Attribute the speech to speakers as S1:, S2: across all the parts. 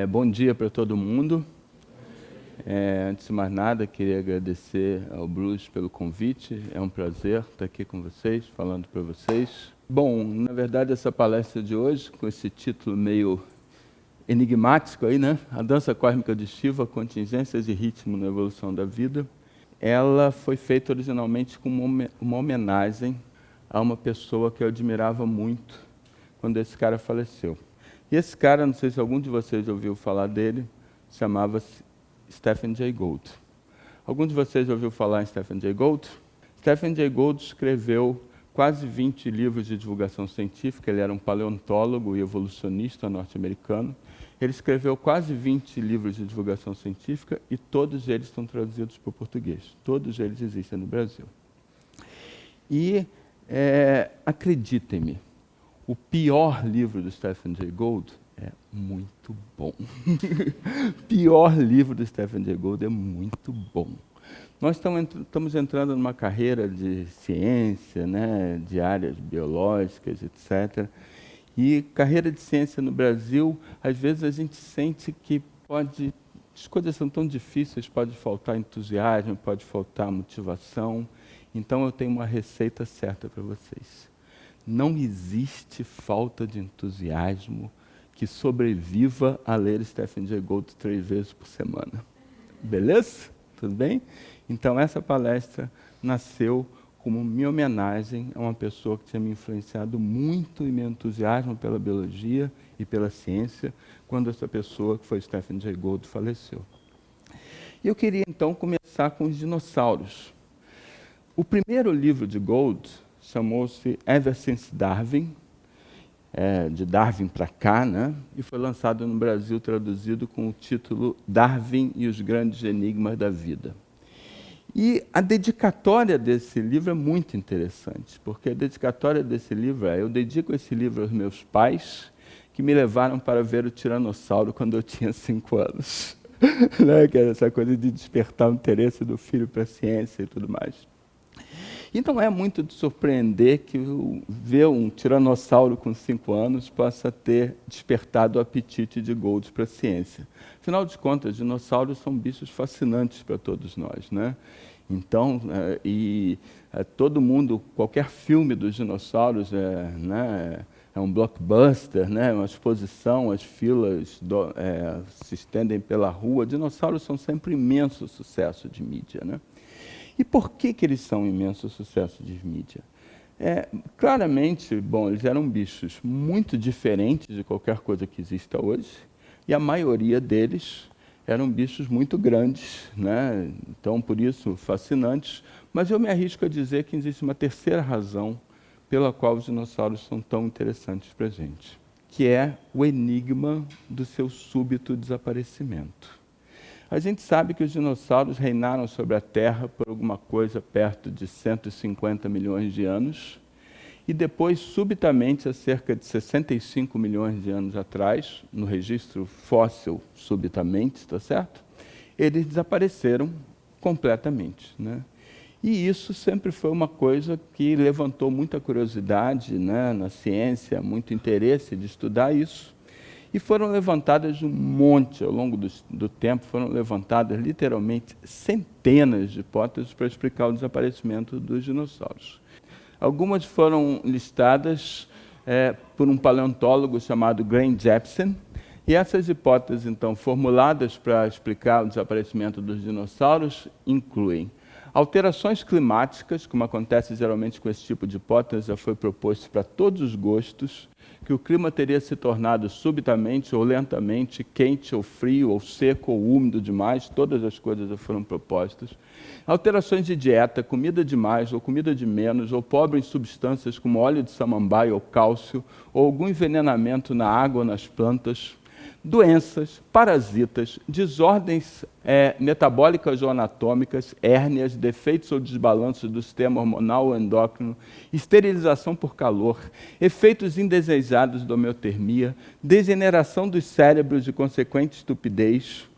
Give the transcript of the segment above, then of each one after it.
S1: Bom dia para todo mundo. Antes de mais nada, queria agradecer ao Bruce pelo convite. É um prazer estar aqui com vocês, falando para vocês. Bom, na verdade, essa palestra de hoje, com esse título meio enigmático aí, né? A dança cósmica de Shiva, contingências e ritmo na evolução da vida. Ela foi feita originalmente como uma homenagem a uma pessoa que eu admirava muito quando esse cara faleceu. E esse cara, não sei se algum de vocês ouviu falar dele, chamava-se Stephen Jay Gould. Algum de vocês ouviu falar em Stephen Jay Gould? Stephen Jay Gould escreveu quase 20 livros de divulgação científica. Ele era um paleontólogo e evolucionista norte-americano. Ele escreveu quase 20 livros de divulgação científica e todos eles estão traduzidos para o português. Todos eles existem no Brasil. E, acreditem-me, o pior livro do Stephen Jay Gould é muito bom. O pior livro do Stephen Jay Gould é muito bom. Nós estamos entrando numa carreira de ciência, né, de áreas biológicas, etc. E carreira de ciência no Brasil, às vezes a gente sente que as coisas são tão difíceis, pode faltar entusiasmo, pode faltar motivação. Então eu tenho uma receita certa para vocês. Não existe falta de entusiasmo que sobreviva a ler Stephen Jay Gould 3 vezes por semana. Beleza? Tudo bem? Então, essa palestra nasceu como minha homenagem a uma pessoa que tinha me influenciado muito em meu entusiasmo pela biologia e pela ciência, quando essa pessoa, que foi Stephen Jay Gould, faleceu. E eu queria, então, começar com os dinossauros. O primeiro livro de Gould chamou-se Ever Since Darwin, de Darwin para cá, né? E foi lançado no Brasil, traduzido com o título Darwin e os Grandes Enigmas da Vida. E a dedicatória desse livro é muito interessante, porque a dedicatória desse livro eu dedico esse livro aos meus pais, que me levaram para ver o Tiranossauro quando eu tinha 5 anos. Né? Que era essa coisa de despertar o interesse do filho para a ciência e tudo mais. Então é muito de surpreender que ver um tiranossauro com 5 anos possa ter despertado o apetite de Gould para a ciência. Afinal de contas, dinossauros são bichos fascinantes para todos nós, né? Então, todo mundo, qualquer filme dos dinossauros é um blockbuster, né? Uma exposição, as filas se estendem pela rua. Dinossauros são sempre imenso sucesso de mídia, né? E por que eles são um imenso sucesso de mídia? Claramente, eles eram bichos muito diferentes de qualquer coisa que exista hoje, e a maioria deles eram bichos muito grandes, né? Então, por isso, fascinantes. Mas eu me arrisco a dizer que existe uma terceira razão pela qual os dinossauros são tão interessantes para a gente, que é o enigma do seu súbito desaparecimento. A gente sabe que os dinossauros reinaram sobre a Terra por alguma coisa perto de 150 milhões de anos, e depois, subitamente, há cerca de 65 milhões de anos atrás, no registro fóssil, subitamente, está certo? Eles desapareceram completamente, né? E isso sempre foi uma coisa que levantou muita curiosidade, né, na ciência, muito interesse de estudar isso. E foram levantadas um monte, ao longo do tempo, foram levantadas literalmente centenas de hipóteses para explicar o desaparecimento dos dinossauros. Algumas foram listadas por um paleontólogo chamado Graham Jepsen, e essas hipóteses, então, formuladas para explicar o desaparecimento dos dinossauros, incluem alterações climáticas, como acontece geralmente com esse tipo de hipótese, já foi proposto para todos os gostos, que o clima teria se tornado subitamente ou lentamente quente ou frio, ou seco ou úmido demais, todas as coisas já foram propostas. Alterações de dieta, comida demais ou comida de menos, ou pobre em substâncias como óleo de samambaia ou cálcio, ou algum envenenamento na água ou nas plantas. Doenças, parasitas, desordens metabólicas ou anatômicas, hérnias, defeitos ou desbalanços do sistema hormonal ou endócrino, esterilização por calor, efeitos indesejados da homeotermia, degeneração dos cérebros e consequente estupidez,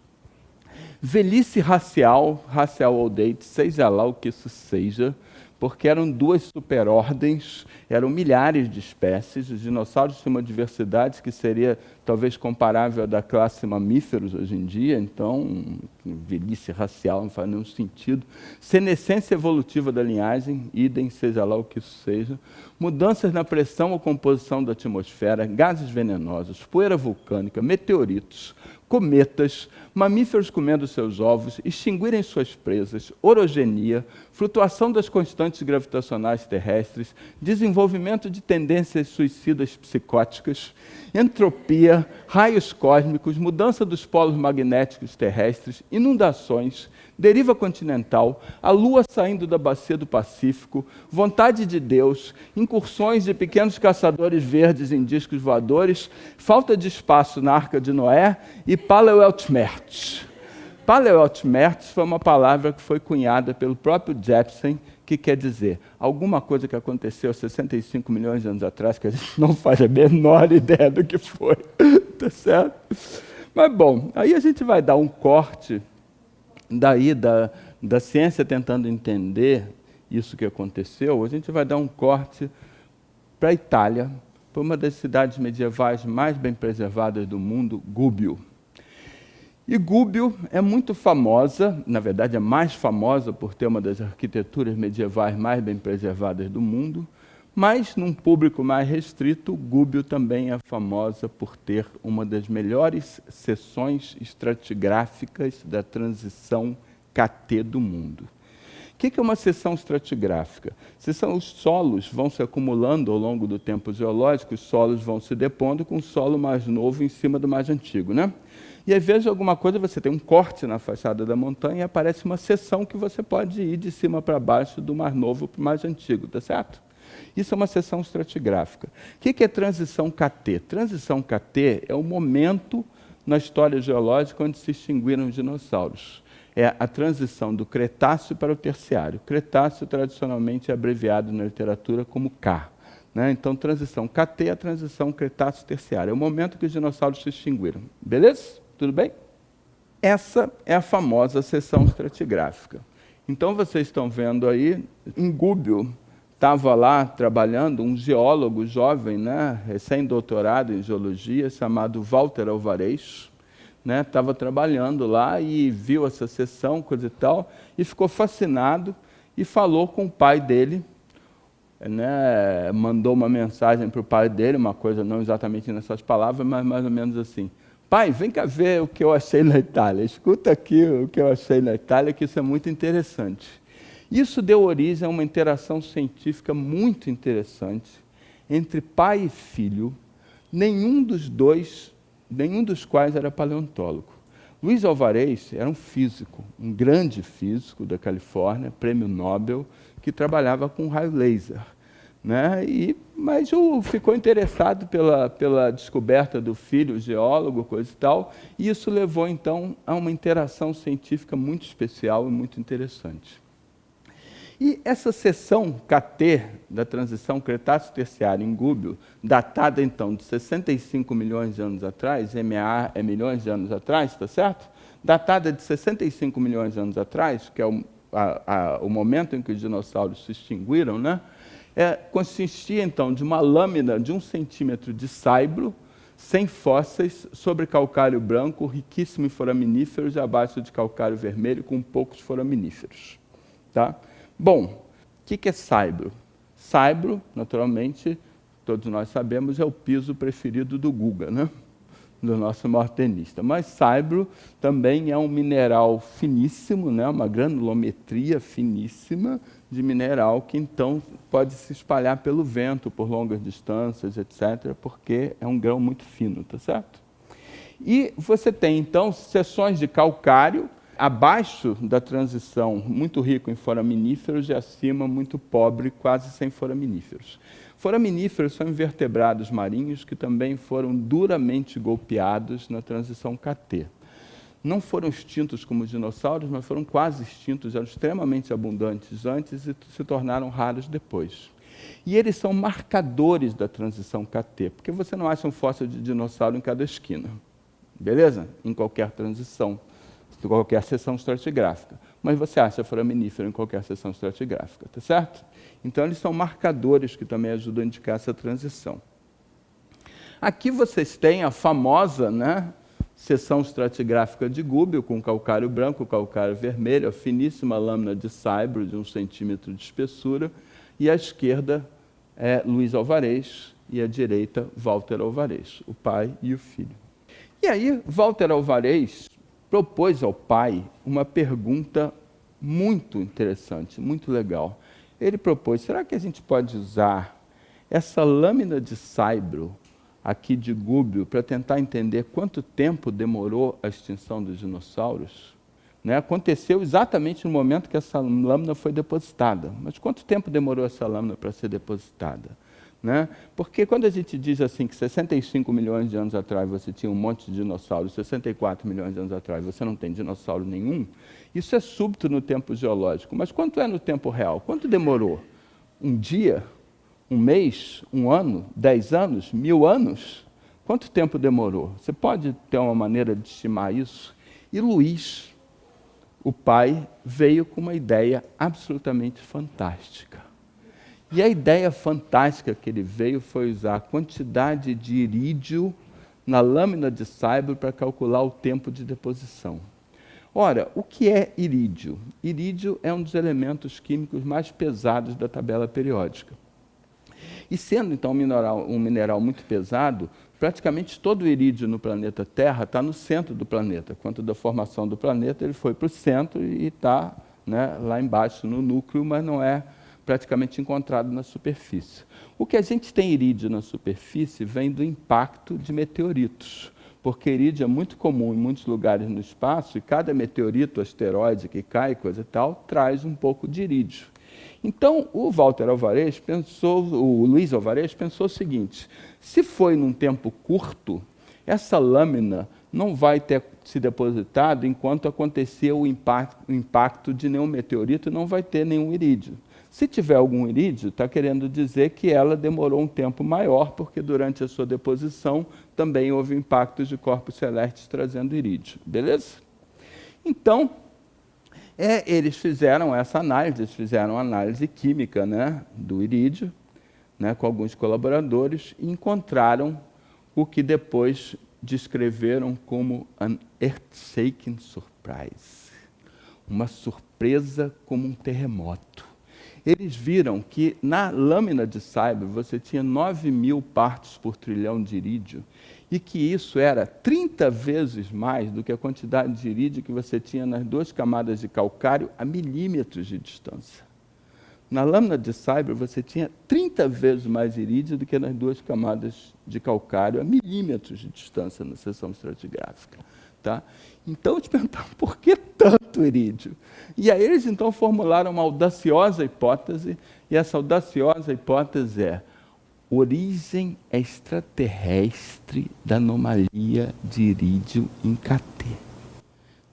S1: velhice racial old age, seja lá o que isso seja, porque eram 2 superordens, eram milhares de espécies, os dinossauros tinham uma diversidade que seria talvez comparável à da classe mamíferos hoje em dia, então, velhice racial não faz nenhum sentido. Senescência evolutiva da linhagem, idem, seja lá o que isso seja. Mudanças na pressão ou composição da atmosfera, gases venenosos, poeira vulcânica, meteoritos, cometas, mamíferos comendo seus ovos, extinguirem suas presas, orogenia, flutuação das constantes gravitacionais terrestres, desenvolvimento de tendências suicidas psicóticas, entropia, raios cósmicos, mudança dos polos magnéticos terrestres, inundações, deriva continental, a Lua saindo da bacia do Pacífico, vontade de Deus, incursões de pequenos caçadores verdes em discos voadores, falta de espaço na Arca de Noé e Paleoeltmerz. Paleoeltmerz foi uma palavra que foi cunhada pelo próprio Jeppesen, que quer dizer alguma coisa que aconteceu há 65 milhões de anos atrás, que a gente não faz a menor ideia do que foi. Tá certo? Mas, bom, aí a gente vai dar um corte daí da ciência tentando entender isso que aconteceu. A gente vai dar um corte para a Itália, para uma das cidades medievais mais bem preservadas do mundo, Gubbio. E Gubbio é muito famosa, na verdade é mais famosa por ter uma das arquiteturas medievais mais bem preservadas do mundo, mas num público mais restrito, Gubbio também é famosa por ter uma das melhores seções estratigráficas da transição KT do mundo. O que é uma seção estratigráfica? Os solos vão se acumulando ao longo do tempo geológico, os solos vão se depondo com o solo mais novo em cima do mais antigo, né? E às vezes alguma coisa, você tem um corte na fachada da montanha e aparece uma seção que você pode ir de cima para baixo do mais novo para o mais antigo, tá certo? Isso é uma seção estratigráfica. O que é transição KT? Transição KT é o momento na história geológica onde se extinguiram os dinossauros. É a transição do Cretáceo para o Terciário. Cretáceo, tradicionalmente, é abreviado na literatura como K. Né? Então, transição KT é a transição Cretáceo-Terciário. É o momento que os dinossauros se extinguiram. Beleza? Tudo bem? Essa é a famosa seção estratigráfica. Então, vocês estão vendo aí, em Gubbio, estava lá trabalhando um geólogo jovem, né, recém-doutorado em geologia, chamado Walter Alvarez, né, estava trabalhando lá e viu essa seção, coisa e tal, e ficou fascinado e falou com o pai dele, né, mandou uma mensagem para o pai dele, uma coisa não exatamente nessas palavras, mas mais ou menos assim: pai, vem cá ver o que eu achei na Itália, escuta aqui o que eu achei na Itália, que isso é muito interessante. Isso deu origem a uma interação científica muito interessante entre pai e filho, nenhum dos quais era paleontólogo. Luiz Alvarez era um físico, um grande físico da Califórnia, prêmio Nobel, que trabalhava com raio laser. Né? Mas ficou interessado pela descoberta do filho, geólogo, coisa e tal, e isso levou, então, a uma interação científica muito especial e muito interessante. E essa seção KT da transição Cretáceo-Terciário em Gubbio, datada então de 65 milhões de anos atrás, MA é milhões de anos atrás, está certo? Datada de 65 milhões de anos atrás, que é o momento em que os dinossauros se extinguiram, né? Consistia então de uma lâmina de 1 centímetro de saibro, sem fósseis, sobre calcário branco, riquíssimo em foraminíferos, e abaixo de calcário vermelho, com poucos foraminíferos. Tá? Bom, o que é saibro? Saibro, naturalmente, todos nós sabemos, é o piso preferido do Guga, né? Do nosso maior tenista. Mas saibro também é um mineral finíssimo, né? Uma granulometria finíssima de mineral que, então, pode se espalhar pelo vento por longas distâncias, etc., porque é um grão muito fino, tá certo? E você tem, então, seções de calcário, abaixo da transição, muito rico em foraminíferos, e acima, muito pobre, quase sem foraminíferos. Foraminíferos são invertebrados marinhos que também foram duramente golpeados na transição KT. Não foram extintos como os dinossauros, mas foram quase extintos, eram extremamente abundantes antes e se tornaram raros depois. E eles são marcadores da transição KT, porque você não acha um fóssil de dinossauro em cada esquina, beleza? Em qualquer transição, em qualquer seção estratigráfica. Mas você acha foraminífero em qualquer seção estratigráfica, tá certo? Então, eles são marcadores que também ajudam a indicar essa transição. Aqui vocês têm a famosa, né, seção estratigráfica de Gubbio, com calcário branco, calcário vermelho, a finíssima lâmina de saibro de 1 centímetro de espessura, e à esquerda é Luiz Alvarez, e à direita Walter Alvarez, o pai e o filho. E aí, Walter Alvarez propôs ao pai uma pergunta muito interessante, muito legal. Ele propôs, será que a gente pode usar essa lâmina de saibro aqui de Gubbio para tentar entender quanto tempo demorou a extinção dos dinossauros? Né? Aconteceu exatamente no momento que essa lâmina foi depositada. Mas quanto tempo demorou essa lâmina para ser depositada? Né? Porque quando a gente diz assim que 65 milhões de anos atrás você tinha um monte de dinossauros, 64 milhões de anos atrás você não tem dinossauro nenhum, isso é súbito no tempo geológico. Mas quanto é no tempo real? Quanto demorou? Um dia? Um mês? Um ano? 10 anos? 1000 anos? Quanto tempo demorou? Você pode ter uma maneira de estimar isso? E Luiz, o pai, veio com uma ideia absolutamente fantástica. E a ideia fantástica que ele veio foi usar a quantidade de irídio na lâmina de saibro para calcular o tempo de deposição. Ora, o que é irídio? Irídio é um dos elementos químicos mais pesados da tabela periódica. E sendo, então, um mineral muito pesado, praticamente todo o irídio no planeta Terra está no centro do planeta. Quanto da formação do planeta, ele foi para o centro e está, né, lá embaixo no núcleo, mas não é praticamente encontrado na superfície. O que a gente tem irídio na superfície vem do impacto de meteoritos, porque irídio é muito comum em muitos lugares no espaço, e cada meteorito, asteroide que cai, coisa e tal, traz um pouco de irídio. Então, o Luiz Alvarez pensou o seguinte, se foi num tempo curto, essa lâmina não vai ter se depositado enquanto acontecer o impacto de nenhum meteorito, não vai ter nenhum irídio. Se tiver algum irídio, está querendo dizer que ela demorou um tempo maior, porque durante a sua deposição também houve impactos de corpos celestes trazendo irídio. Beleza? Então, eles fizeram essa análise, eles fizeram análise química, né, do irídio, né, com alguns colaboradores, e encontraram o que depois descreveram como an earth-shaking surprise, uma surpresa como um terremoto. Eles viram que na lâmina de saibro você tinha 9.000 partes por trilhão de irídio, e que isso era 30 vezes mais do que a quantidade de irídio que você tinha nas 2 camadas de calcário a milímetros de distância. Na lâmina de saibro você tinha 30 vezes mais irídio do que nas 2 camadas de calcário a milímetros de distância na seção estratigráfica. Tá? Então, eles perguntaram, por que tanto irídio? E aí eles, então, formularam uma audaciosa hipótese, e essa audaciosa hipótese é origem extraterrestre da anomalia de irídio em KT.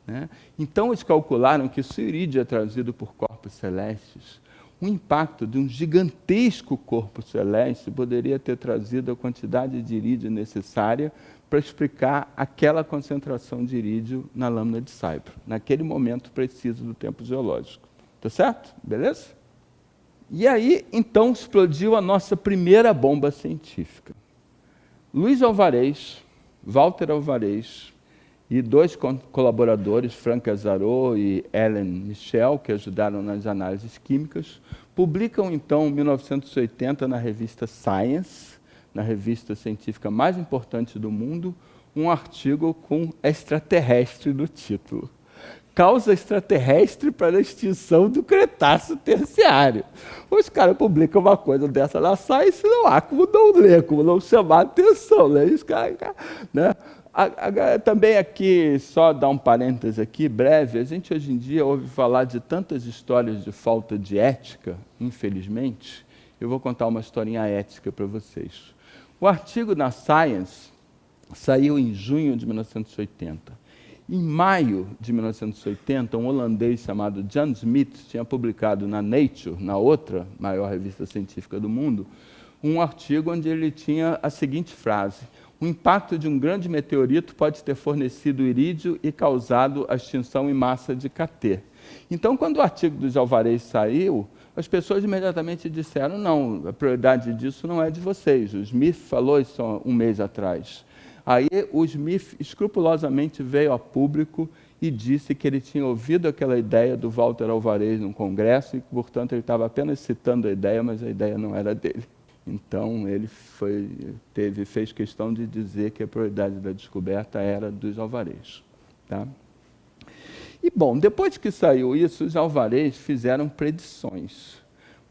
S1: Né? Então, eles calcularam que se o irídio é trazido por corpos celestes, o impacto de um gigantesco corpo celeste poderia ter trazido a quantidade de irídio necessária para explicar aquela concentração de irídio na lâmina de saibro, naquele momento preciso do tempo geológico. Tá certo? Beleza? E aí, então, explodiu a nossa primeira bomba científica. Luiz Alvarez, Walter Alvarez e 2 colaboradores, Frank Azzarò e Ellen Michel, que ajudaram nas análises químicas, publicam, então, em 1980, na revista Science, na revista científica mais importante do mundo, um artigo com extraterrestre no título. Causa extraterrestre para a extinção do Cretáceo Terciário. Os caras publicam uma coisa dessa na Science, não há como não ler, como não chamar a atenção. Né? Né? Também aqui, só dar um parêntese aqui, breve, a gente hoje em dia ouve falar de tantas histórias de falta de ética, infelizmente. Eu vou contar uma historinha ética para vocês. O artigo na Science saiu em junho de 1980. Em maio de 1980, um holandês chamado Jan Smith tinha publicado na Nature, na outra maior revista científica do mundo, um artigo onde ele tinha a seguinte frase: o impacto de um grande meteorito pode ter fornecido irídio e causado a extinção em massa de KT. Então, quando o artigo dos Alvarez saiu, as pessoas imediatamente disseram, não, a prioridade disso não é de vocês. O Smith falou isso um mês atrás. Aí o Smith escrupulosamente veio a público e disse que ele tinha ouvido aquela ideia do Walter Alvarez num congresso e, portanto, ele estava apenas citando a ideia, mas a ideia não era dele. Então, ele fez questão de dizer que a prioridade da descoberta era dos Alvarez. Tá? E, bom, depois que saiu isso, os Alvarez fizeram predições.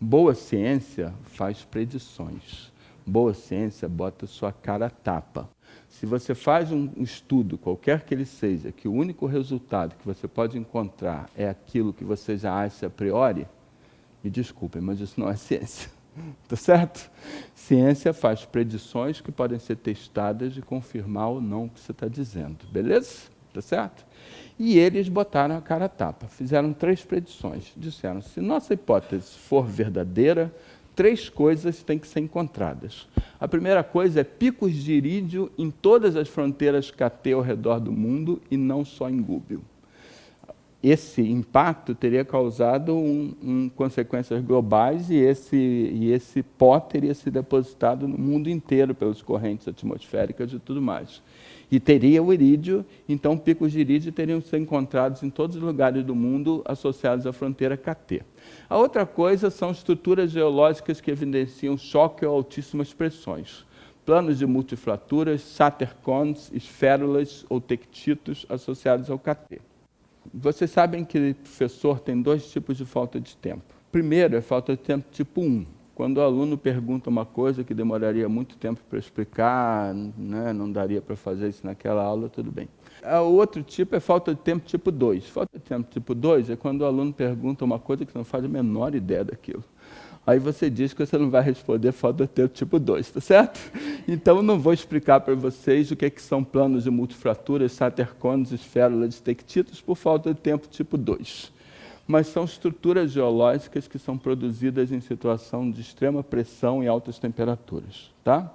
S1: Boa ciência faz predições. Boa ciência bota sua cara a tapa. Se você faz um estudo, qualquer que ele seja, que o único resultado que você pode encontrar é aquilo que você já acha a priori, me desculpem, mas isso não é ciência. Tá certo? Ciência faz predições que podem ser testadas e confirmar ou não o que você está dizendo. Beleza? Tá certo? E eles botaram a cara a tapa. Fizeram 3 predições. Disseram, se nossa hipótese for verdadeira, 3 coisas têm que ser encontradas. A primeira coisa é picos de irídio em todas as fronteiras KT ao redor do mundo e não só em Gúbio. Esse impacto teria causado consequências globais e esse pó teria se depositado no mundo inteiro pelas correntes atmosféricas e tudo mais. E teria o irídio, então picos de irídio teriam sido encontrados em todos os lugares do mundo associados à fronteira KT. A outra coisa são estruturas geológicas que evidenciam choque ou altíssimas pressões. Planos de multifraturas, satercones, esférulas ou tectitos associados ao KT. Vocês sabem que o professor tem 2 tipos de falta de tempo. Primeiro é falta de tempo tipo 1. Quando o aluno pergunta uma coisa que demoraria muito tempo para explicar, né, não daria para fazer isso naquela aula, tudo bem. O outro tipo é falta de tempo tipo 2. Falta de tempo tipo 2 é quando o aluno pergunta uma coisa que você não faz a menor ideia daquilo. Aí você diz que você não vai responder falta de tempo tipo 2, tá certo? Então, eu não vou explicar para vocês o que são planos de multifraturas, satercones, esférulas, tectitos, por falta de tempo tipo 2. Mas são estruturas geológicas que são produzidas em situação de extrema pressão e altas temperaturas, tá?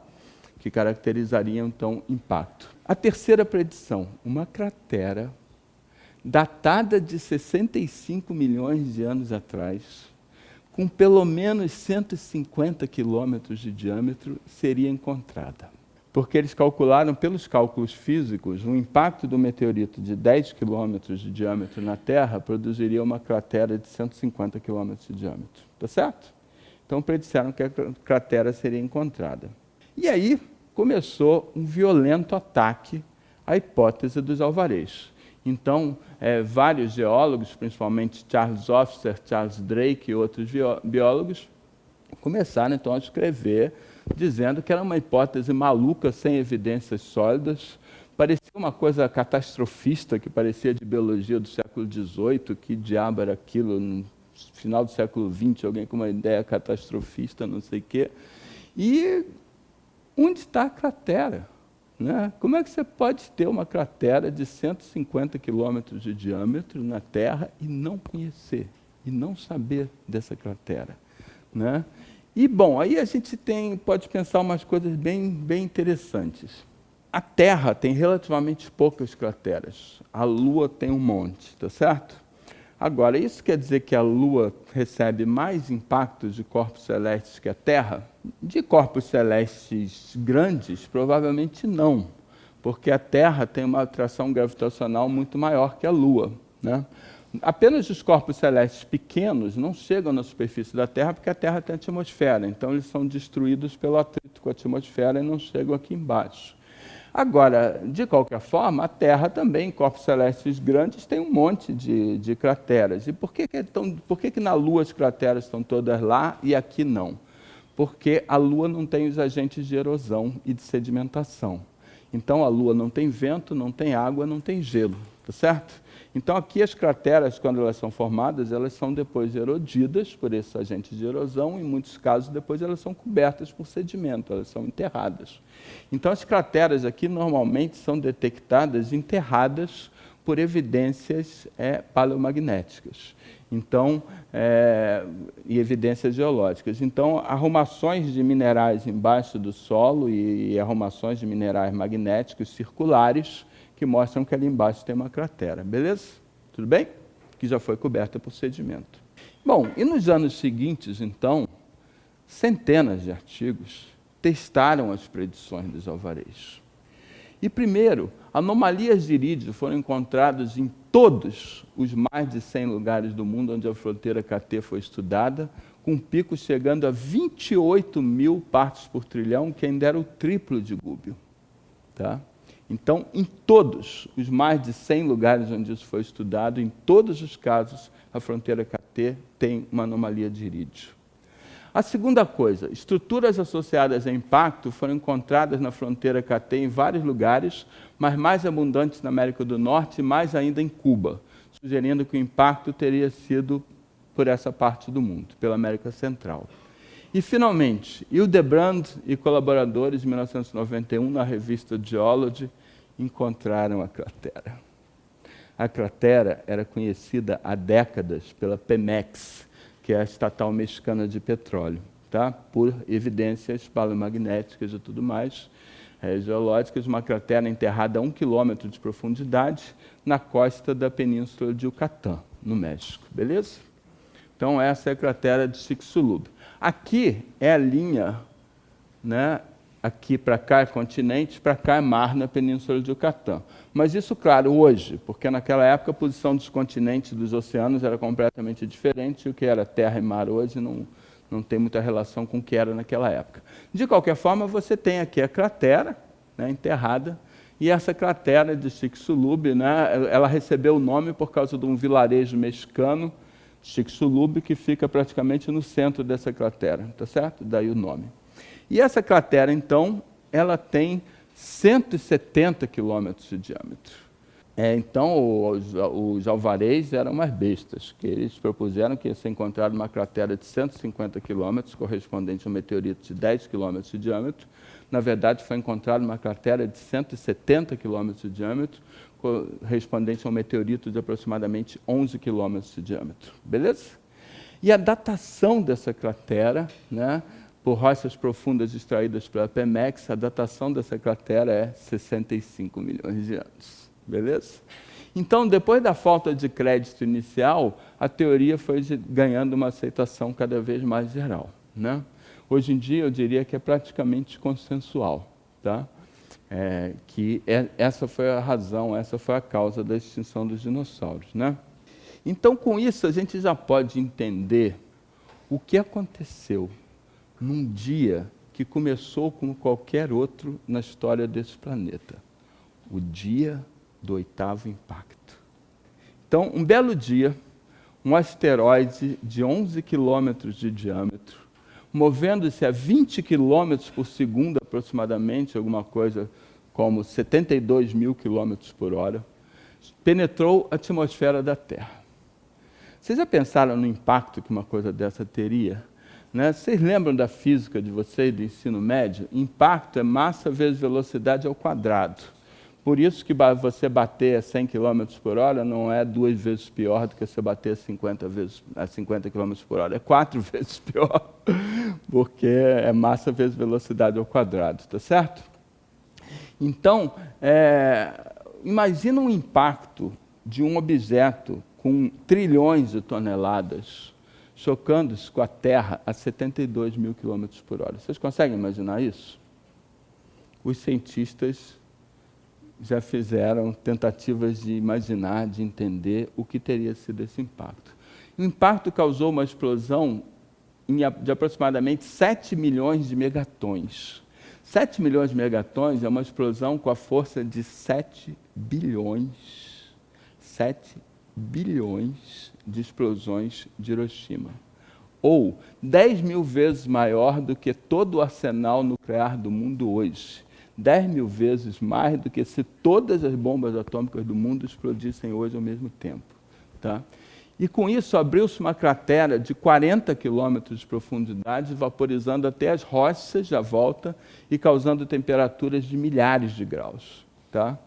S1: Que caracterizariam, então, impacto. A terceira predição, uma cratera datada de 65 milhões de anos atrás, com pelo menos 150 quilômetros de diâmetro, seria encontrada. Porque eles calcularam, pelos cálculos físicos, o impacto do meteorito de 10 quilômetros de diâmetro na Terra produziria uma cratera de 150 quilômetros de diâmetro. Tá certo? Então, predisseram que a cratera seria encontrada. E aí, começou um violento ataque à hipótese dos Alvarez. Então, vários geólogos, principalmente Charles Officer, Charles Drake e outros biólogos, começaram então a escrever, dizendo que era uma hipótese maluca, sem evidências sólidas, parecia uma coisa catastrofista, que parecia de biologia do século XVIII, que diabo era aquilo, no final do século XX, alguém com uma ideia catastrofista, não sei o quê. E onde está a cratera? Né? Como é que você pode ter uma cratera de 150 quilômetros de diâmetro na Terra e não conhecer, e não saber dessa cratera? Né? E, bom, aí a gente pode pensar umas coisas bem interessantes. A Terra tem relativamente poucas crateras, a Lua tem um monte, tá certo? Agora, isso quer dizer que a Lua recebe mais impactos de corpos celestes que a Terra? De corpos celestes grandes, provavelmente não, porque a Terra tem uma atração gravitacional muito maior que a Lua. Né? Apenas os corpos celestes pequenos não chegam na superfície da Terra, porque a Terra tem atmosfera, então eles são destruídos pelo atrito com a atmosfera e não chegam aqui embaixo. Agora, de qualquer forma, a Terra também, corpos celestes grandes, tem um monte de crateras. E por que na Lua as crateras estão todas lá e aqui não? Porque a Lua não tem os agentes de erosão e de sedimentação. Então, a Lua não tem vento, não tem água, não tem gelo, tá certo? Então, aqui as crateras, quando elas são formadas, elas são depois erodidas por esses agentes de erosão, em muitos casos, depois elas são cobertas por sedimento, elas são enterradas. Então, as crateras aqui, normalmente, são detectadas enterradas por evidências paleomagnéticas. Então, e evidências geológicas. Então, arrumações de minerais embaixo do solo e arrumações de minerais magnéticos circulares que mostram que ali embaixo tem uma cratera. Beleza? Tudo bem? Que já foi coberta por sedimento. Bom, e nos anos seguintes, então, centenas de artigos testaram as predições dos alvarejos. E primeiro, anomalias de irídio foram encontradas em todos os mais de 100 lugares do mundo onde a fronteira KT foi estudada, com picos chegando a 28 mil partes por trilhão, que ainda era o triplo de Gubbio. Tá? Então, em todos os mais de 100 lugares onde isso foi estudado, em todos os casos, a fronteira KT tem uma anomalia de irídio. A segunda coisa, estruturas associadas a impacto foram encontradas na fronteira KT em vários lugares, mas mais abundantes na América do Norte e mais ainda em Cuba, sugerindo que o impacto teria sido por essa parte do mundo, pela América Central. E, finalmente, Hildebrand e colaboradores, em 1991, na revista Geology, encontraram a cratera. A cratera era conhecida há décadas pela Pemex, que é a estatal mexicana de petróleo, tá? Por evidências paleomagnéticas e tudo mais, geológicas, uma cratera enterrada a 1 quilômetro de profundidade na costa da península de Yucatán, no México, beleza? Então, essa é a cratera de Chicxulub. Aqui é a linha, né? Aqui para cá é continente, para cá é mar na península de Yucatán. Mas isso, claro, hoje, porque naquela época a posição dos continentes e dos oceanos era completamente diferente, e o que era terra e mar hoje não tem muita relação com o que era naquela época. De qualquer forma, você tem aqui a cratera, né, enterrada, e essa cratera de Chicxulub, né, ela recebeu o nome por causa de um vilarejo mexicano, Chicxulub, que fica praticamente no centro dessa cratera, tá certo? Daí o nome. E essa cratera, então, ela tem 170 quilômetros de diâmetro. Então, os alvarejos eram umas bestas, que eles propuseram que ia ser encontrada uma cratera de 150 quilômetros, correspondente a um meteorito de 10 quilômetros de diâmetro. Na verdade, foi encontrada uma cratera de 170 quilômetros de diâmetro, correspondente a um meteorito de aproximadamente 11 quilômetros de diâmetro. Beleza? E a datação dessa cratera, né, por rochas profundas extraídas pela Pemex, a datação dessa cratera é 65 milhões de anos. Beleza? Então, depois da falta de crédito inicial, a teoria foi ganhando uma aceitação cada vez mais geral, né? Hoje em dia, eu diria que é praticamente consensual, tá? Essa foi a razão, essa foi a causa da extinção dos dinossauros, né? Então, com isso, a gente já pode entender o que aconteceu num dia que começou como qualquer outro na história desse planeta. O dia do oitavo impacto. Então, um belo dia, um asteroide de 11 quilômetros de diâmetro, movendo-se a 20 quilômetros por segundo aproximadamente, alguma coisa como 72 mil quilômetros por hora, penetrou a atmosfera da Terra. Vocês já pensaram no impacto que uma coisa dessa teria? Né? Vocês lembram da física de vocês, do ensino médio? Impacto é massa vezes velocidade ao quadrado. Por isso que você bater a 100 km por hora não é 2 vezes pior do que você bater a 50 km por hora. É 4 vezes pior, porque é massa vezes velocidade ao quadrado, tá certo? Então, imagina um impacto de um objeto com trilhões de toneladas, chocando-se com a Terra a 72 mil km por hora. Vocês conseguem imaginar isso? Os cientistas já fizeram tentativas de imaginar, de entender o que teria sido esse impacto. O impacto causou uma explosão de aproximadamente 7 milhões de megatons. 7 milhões de megatons é uma explosão com a força de 7 bilhões de explosões de Hiroshima. Ou 10 mil vezes maior do que todo o arsenal nuclear do mundo hoje. 10 mil vezes mais do que se todas as bombas atômicas do mundo explodissem hoje ao mesmo tempo. Tá? E com isso abriu-se uma cratera de 40 quilômetros de profundidade, vaporizando até as rochas à volta e causando temperaturas de milhares de graus. Tá?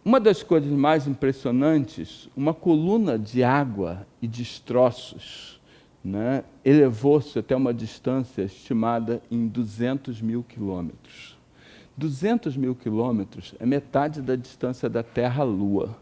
S1: Uma das coisas mais impressionantes, uma coluna de água e destroços, né, elevou-se até uma distância estimada em 200 mil quilômetros. 200 mil quilômetros é metade da distância da Terra à Lua.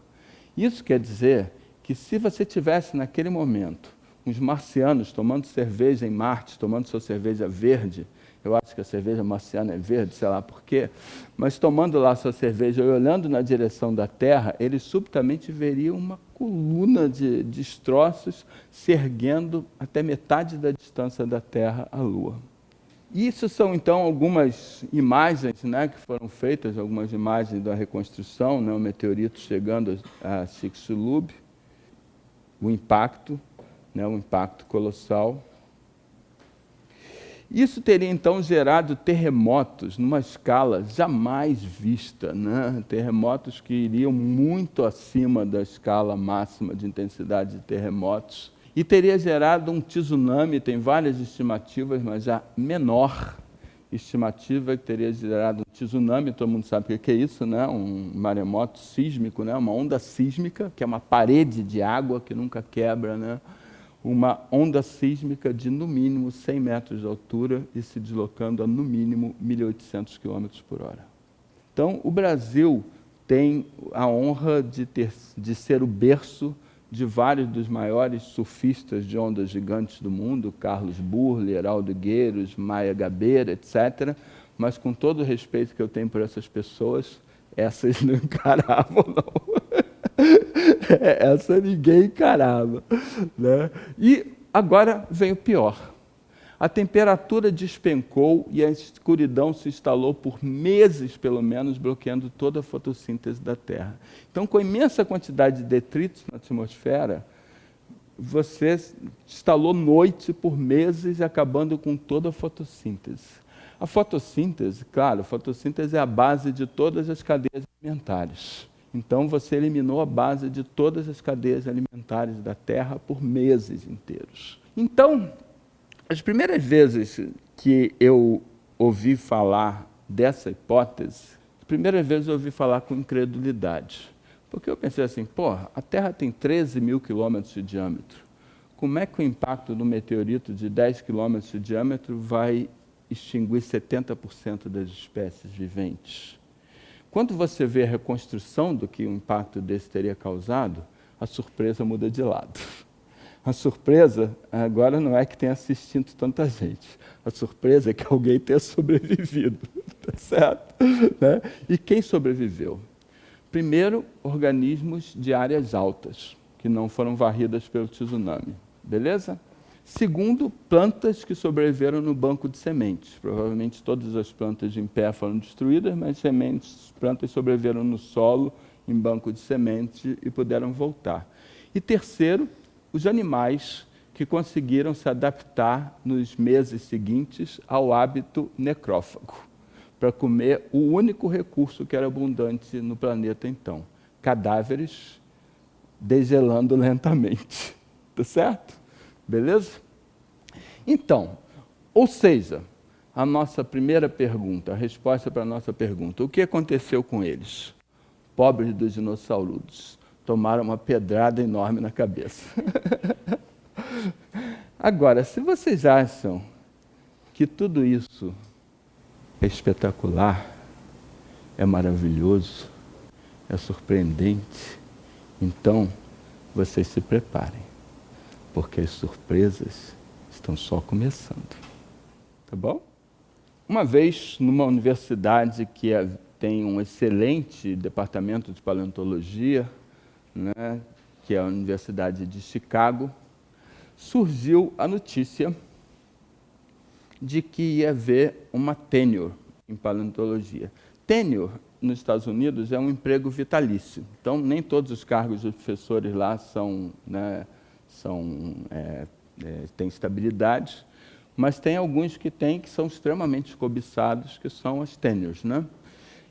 S1: Isso quer dizer que se você tivesse naquele momento uns marcianos tomando cerveja em Marte, tomando sua cerveja verde. Eu acho que a cerveja marciana é verde, sei lá por quê. Mas tomando lá sua cerveja e olhando na direção da Terra, eles subitamente veriam uma coluna de destroços se erguendo até metade da distância da Terra à Lua. Isso são, então, algumas imagens, né, que foram feitas, algumas imagens da reconstrução, né, o meteorito chegando a Chicxulub, o impacto, né, um impacto colossal. Isso teria, então, gerado terremotos numa escala jamais vista, né? Terremotos que iriam muito acima da escala máxima de intensidade de terremotos. E teria gerado um tsunami, tem várias estimativas, mas a menor estimativa é que teria gerado um tsunami, todo mundo sabe o que é isso, né? Um maremoto sísmico, né? Uma onda sísmica, que é uma parede de água que nunca quebra, né? Uma onda sísmica de, no mínimo, 100 metros de altura e se deslocando a, no mínimo, 1.800 km por hora. Então, o Brasil tem a honra de ser o berço de vários dos maiores surfistas de ondas gigantes do mundo, Carlos Burle, Heraldo Gueiros, Maia Gabeira, etc. Mas, com todo o respeito que eu tenho por essas pessoas, essas não encaravam, não. Essa ninguém encarava, né? E agora vem o pior. A temperatura despencou e a escuridão se instalou por meses, pelo menos, bloqueando toda a fotossíntese da Terra. Então, com a imensa quantidade de detritos na atmosfera, você instalou noite por meses, acabando com toda a fotossíntese. A fotossíntese, claro, a fotossíntese é a base de todas as cadeias alimentares. Então, você eliminou a base de todas as cadeias alimentares da Terra por meses inteiros. Então, as primeiras vezes que eu ouvi falar dessa hipótese, as primeiras vezes eu ouvi falar com incredulidade. Porque eu pensei assim, a Terra tem 13 mil quilômetros de diâmetro. Como é que o impacto do meteorito de 10 quilômetros de diâmetro vai extinguir 70% das espécies viventes? Quando você vê a reconstrução do que um impacto desse teria causado, a surpresa muda de lado. A surpresa agora não é que tenha se extinto tanta gente. A surpresa é que alguém tenha sobrevivido. Tá certo? Né? E quem sobreviveu? Primeiro, organismos de áreas altas, que não foram varridas pelo tsunami. Beleza? Segundo, plantas que sobreviveram no banco de sementes. Provavelmente todas as plantas em pé foram destruídas, mas plantas sobreviveram no solo, em banco de sementes, e puderam voltar. E terceiro, os animais que conseguiram se adaptar nos meses seguintes ao hábito necrófago, para comer o único recurso que era abundante no planeta então, cadáveres degelando lentamente. Tá certo? Beleza? Então, ou seja, a nossa primeira pergunta, a resposta para a nossa pergunta, o que aconteceu com eles? Pobres dos dinossauros, tomaram uma pedrada enorme na cabeça. Agora, se vocês acham que tudo isso é espetacular, é maravilhoso, é surpreendente, então vocês se preparem, porque as surpresas estão só começando. Tá bom? Uma vez, numa universidade que tem um excelente departamento de paleontologia, né, que é a Universidade de Chicago, surgiu a notícia de que ia haver uma tenure em paleontologia. Tenure, nos Estados Unidos, é um emprego vitalício. Então, nem todos os cargos dos professores lá têm estabilidade, mas tem alguns que são extremamente cobiçados, que são as tenures, né?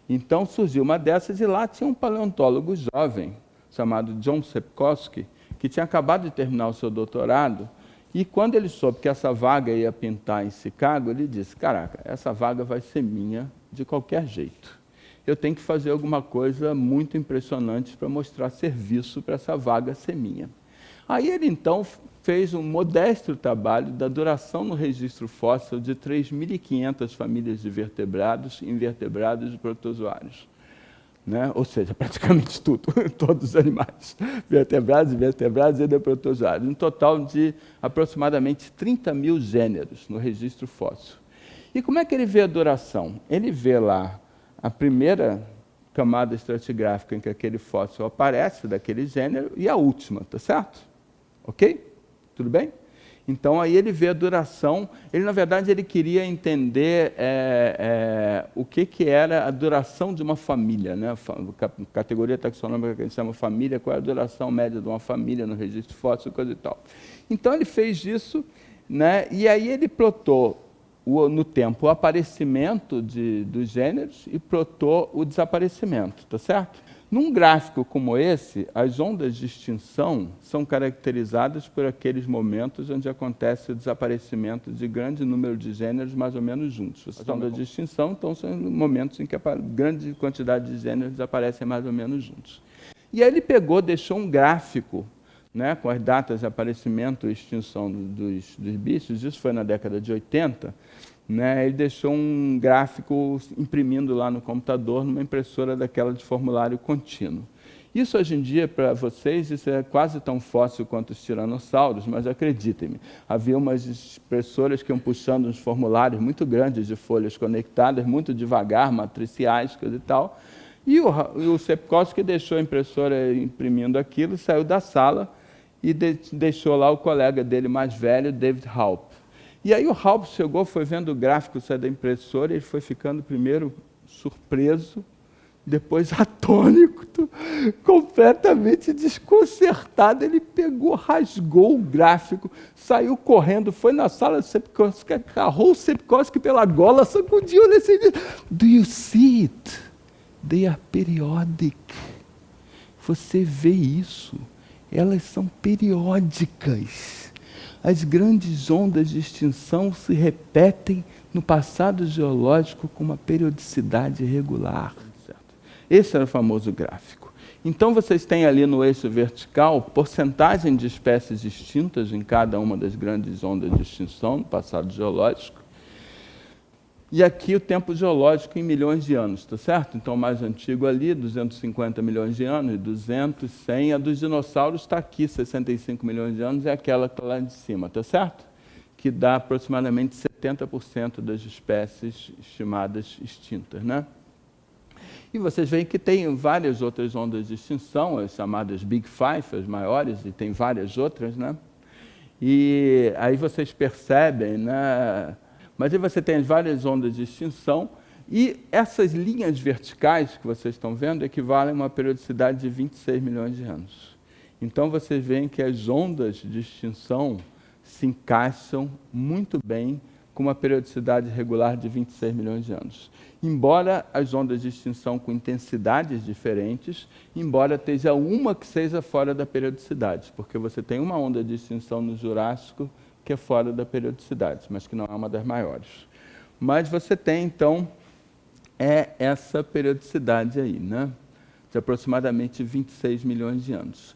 S1: Então, surgiu uma dessas e lá tinha um paleontólogo jovem, chamado John Sepkoski, que tinha acabado de terminar o seu doutorado, e quando ele soube que essa vaga ia pintar em Chicago, ele disse, caraca, essa vaga vai ser minha de qualquer jeito. Eu tenho que fazer alguma coisa muito impressionante para mostrar serviço para essa vaga ser minha. Aí ele, então, fez um modesto trabalho da duração no registro fóssil de 3.500 famílias de vertebrados, invertebrados e protozoários. né? Ou seja, praticamente tudo, todos os animais, vertebrados, invertebrados e protozoários. Um total de aproximadamente 30 mil gêneros no registro fóssil. E como é que ele vê a duração? Ele vê lá a primeira camada estratigráfica em que aquele fóssil aparece, daquele gênero, e a última, tá certo? Ok? Tudo bem? Então, aí ele vê a duração. Ele, na verdade, ele queria entender o que era a duração de uma família, né? Categoria taxonômica que a gente chama família, qual é a duração média de uma família no registro fóssil, coisa e tal. Então, ele fez isso, né? E aí ele plotou no tempo o aparecimento dos gêneros e plotou o desaparecimento, tá certo? Num gráfico como esse, as ondas de extinção são caracterizadas por aqueles momentos onde acontece o desaparecimento de grande número de gêneros mais ou menos juntos. As ondas de extinção, então, são momentos em que a grande quantidade de gêneros desaparecem mais ou menos juntos. E aí ele pegou, deixou um gráfico, né, com as datas de aparecimento e extinção dos bichos, isso foi na década de 80, né, ele deixou um gráfico imprimindo lá no computador, numa impressora daquela de formulário contínuo. Isso hoje em dia, para vocês, isso é quase tão fóssil quanto os tiranossauros, mas acreditem-me, havia umas impressoras que iam puxando uns formulários muito grandes de folhas conectadas, muito devagar, matriciais, coisa e tal, e o Sepkoski deixou a impressora imprimindo aquilo, saiu da sala e deixou lá o colega dele mais velho, David Halp. E aí o Halp chegou, foi vendo o gráfico sair da impressora, ele foi ficando primeiro surpreso, depois atônito, completamente desconcertado. Ele pegou, rasgou o gráfico, saiu correndo, foi na sala do Sepkoski, agarrou o Sepkoski pela gola, sacudiu ele assim, "Do you see it? They are periodic." Você vê isso? Elas são periódicas. As grandes ondas de extinção se repetem no passado geológico com uma periodicidade regular. Certo? Esse era o famoso gráfico. Então, vocês têm ali no eixo vertical porcentagem de espécies extintas em cada uma das grandes ondas de extinção no passado geológico. E aqui o tempo geológico em milhões de anos, tá certo? Então, o mais antigo ali, 250 milhões de anos, 200, 100. A dos dinossauros está aqui, 65 milhões de anos, é aquela que está lá de cima, tá certo? Que dá aproximadamente 70% das espécies estimadas extintas, né? E vocês veem que tem várias outras ondas de extinção, as chamadas Big Five, as maiores, e tem várias outras, né? E aí vocês percebem, né? Mas aí você tem as várias ondas de extinção, e essas linhas verticais que vocês estão vendo equivalem a uma periodicidade de 26 milhões de anos. Então, vocês veem que as ondas de extinção se encaixam muito bem com uma periodicidade regular de 26 milhões de anos. Embora as ondas de extinção com intensidades diferentes, embora esteja uma que seja fora da periodicidade, porque você tem uma onda de extinção no Jurássico que é fora da periodicidade, mas que não é uma das maiores. Mas você tem, então, essa periodicidade aí, né? De aproximadamente 26 milhões de anos.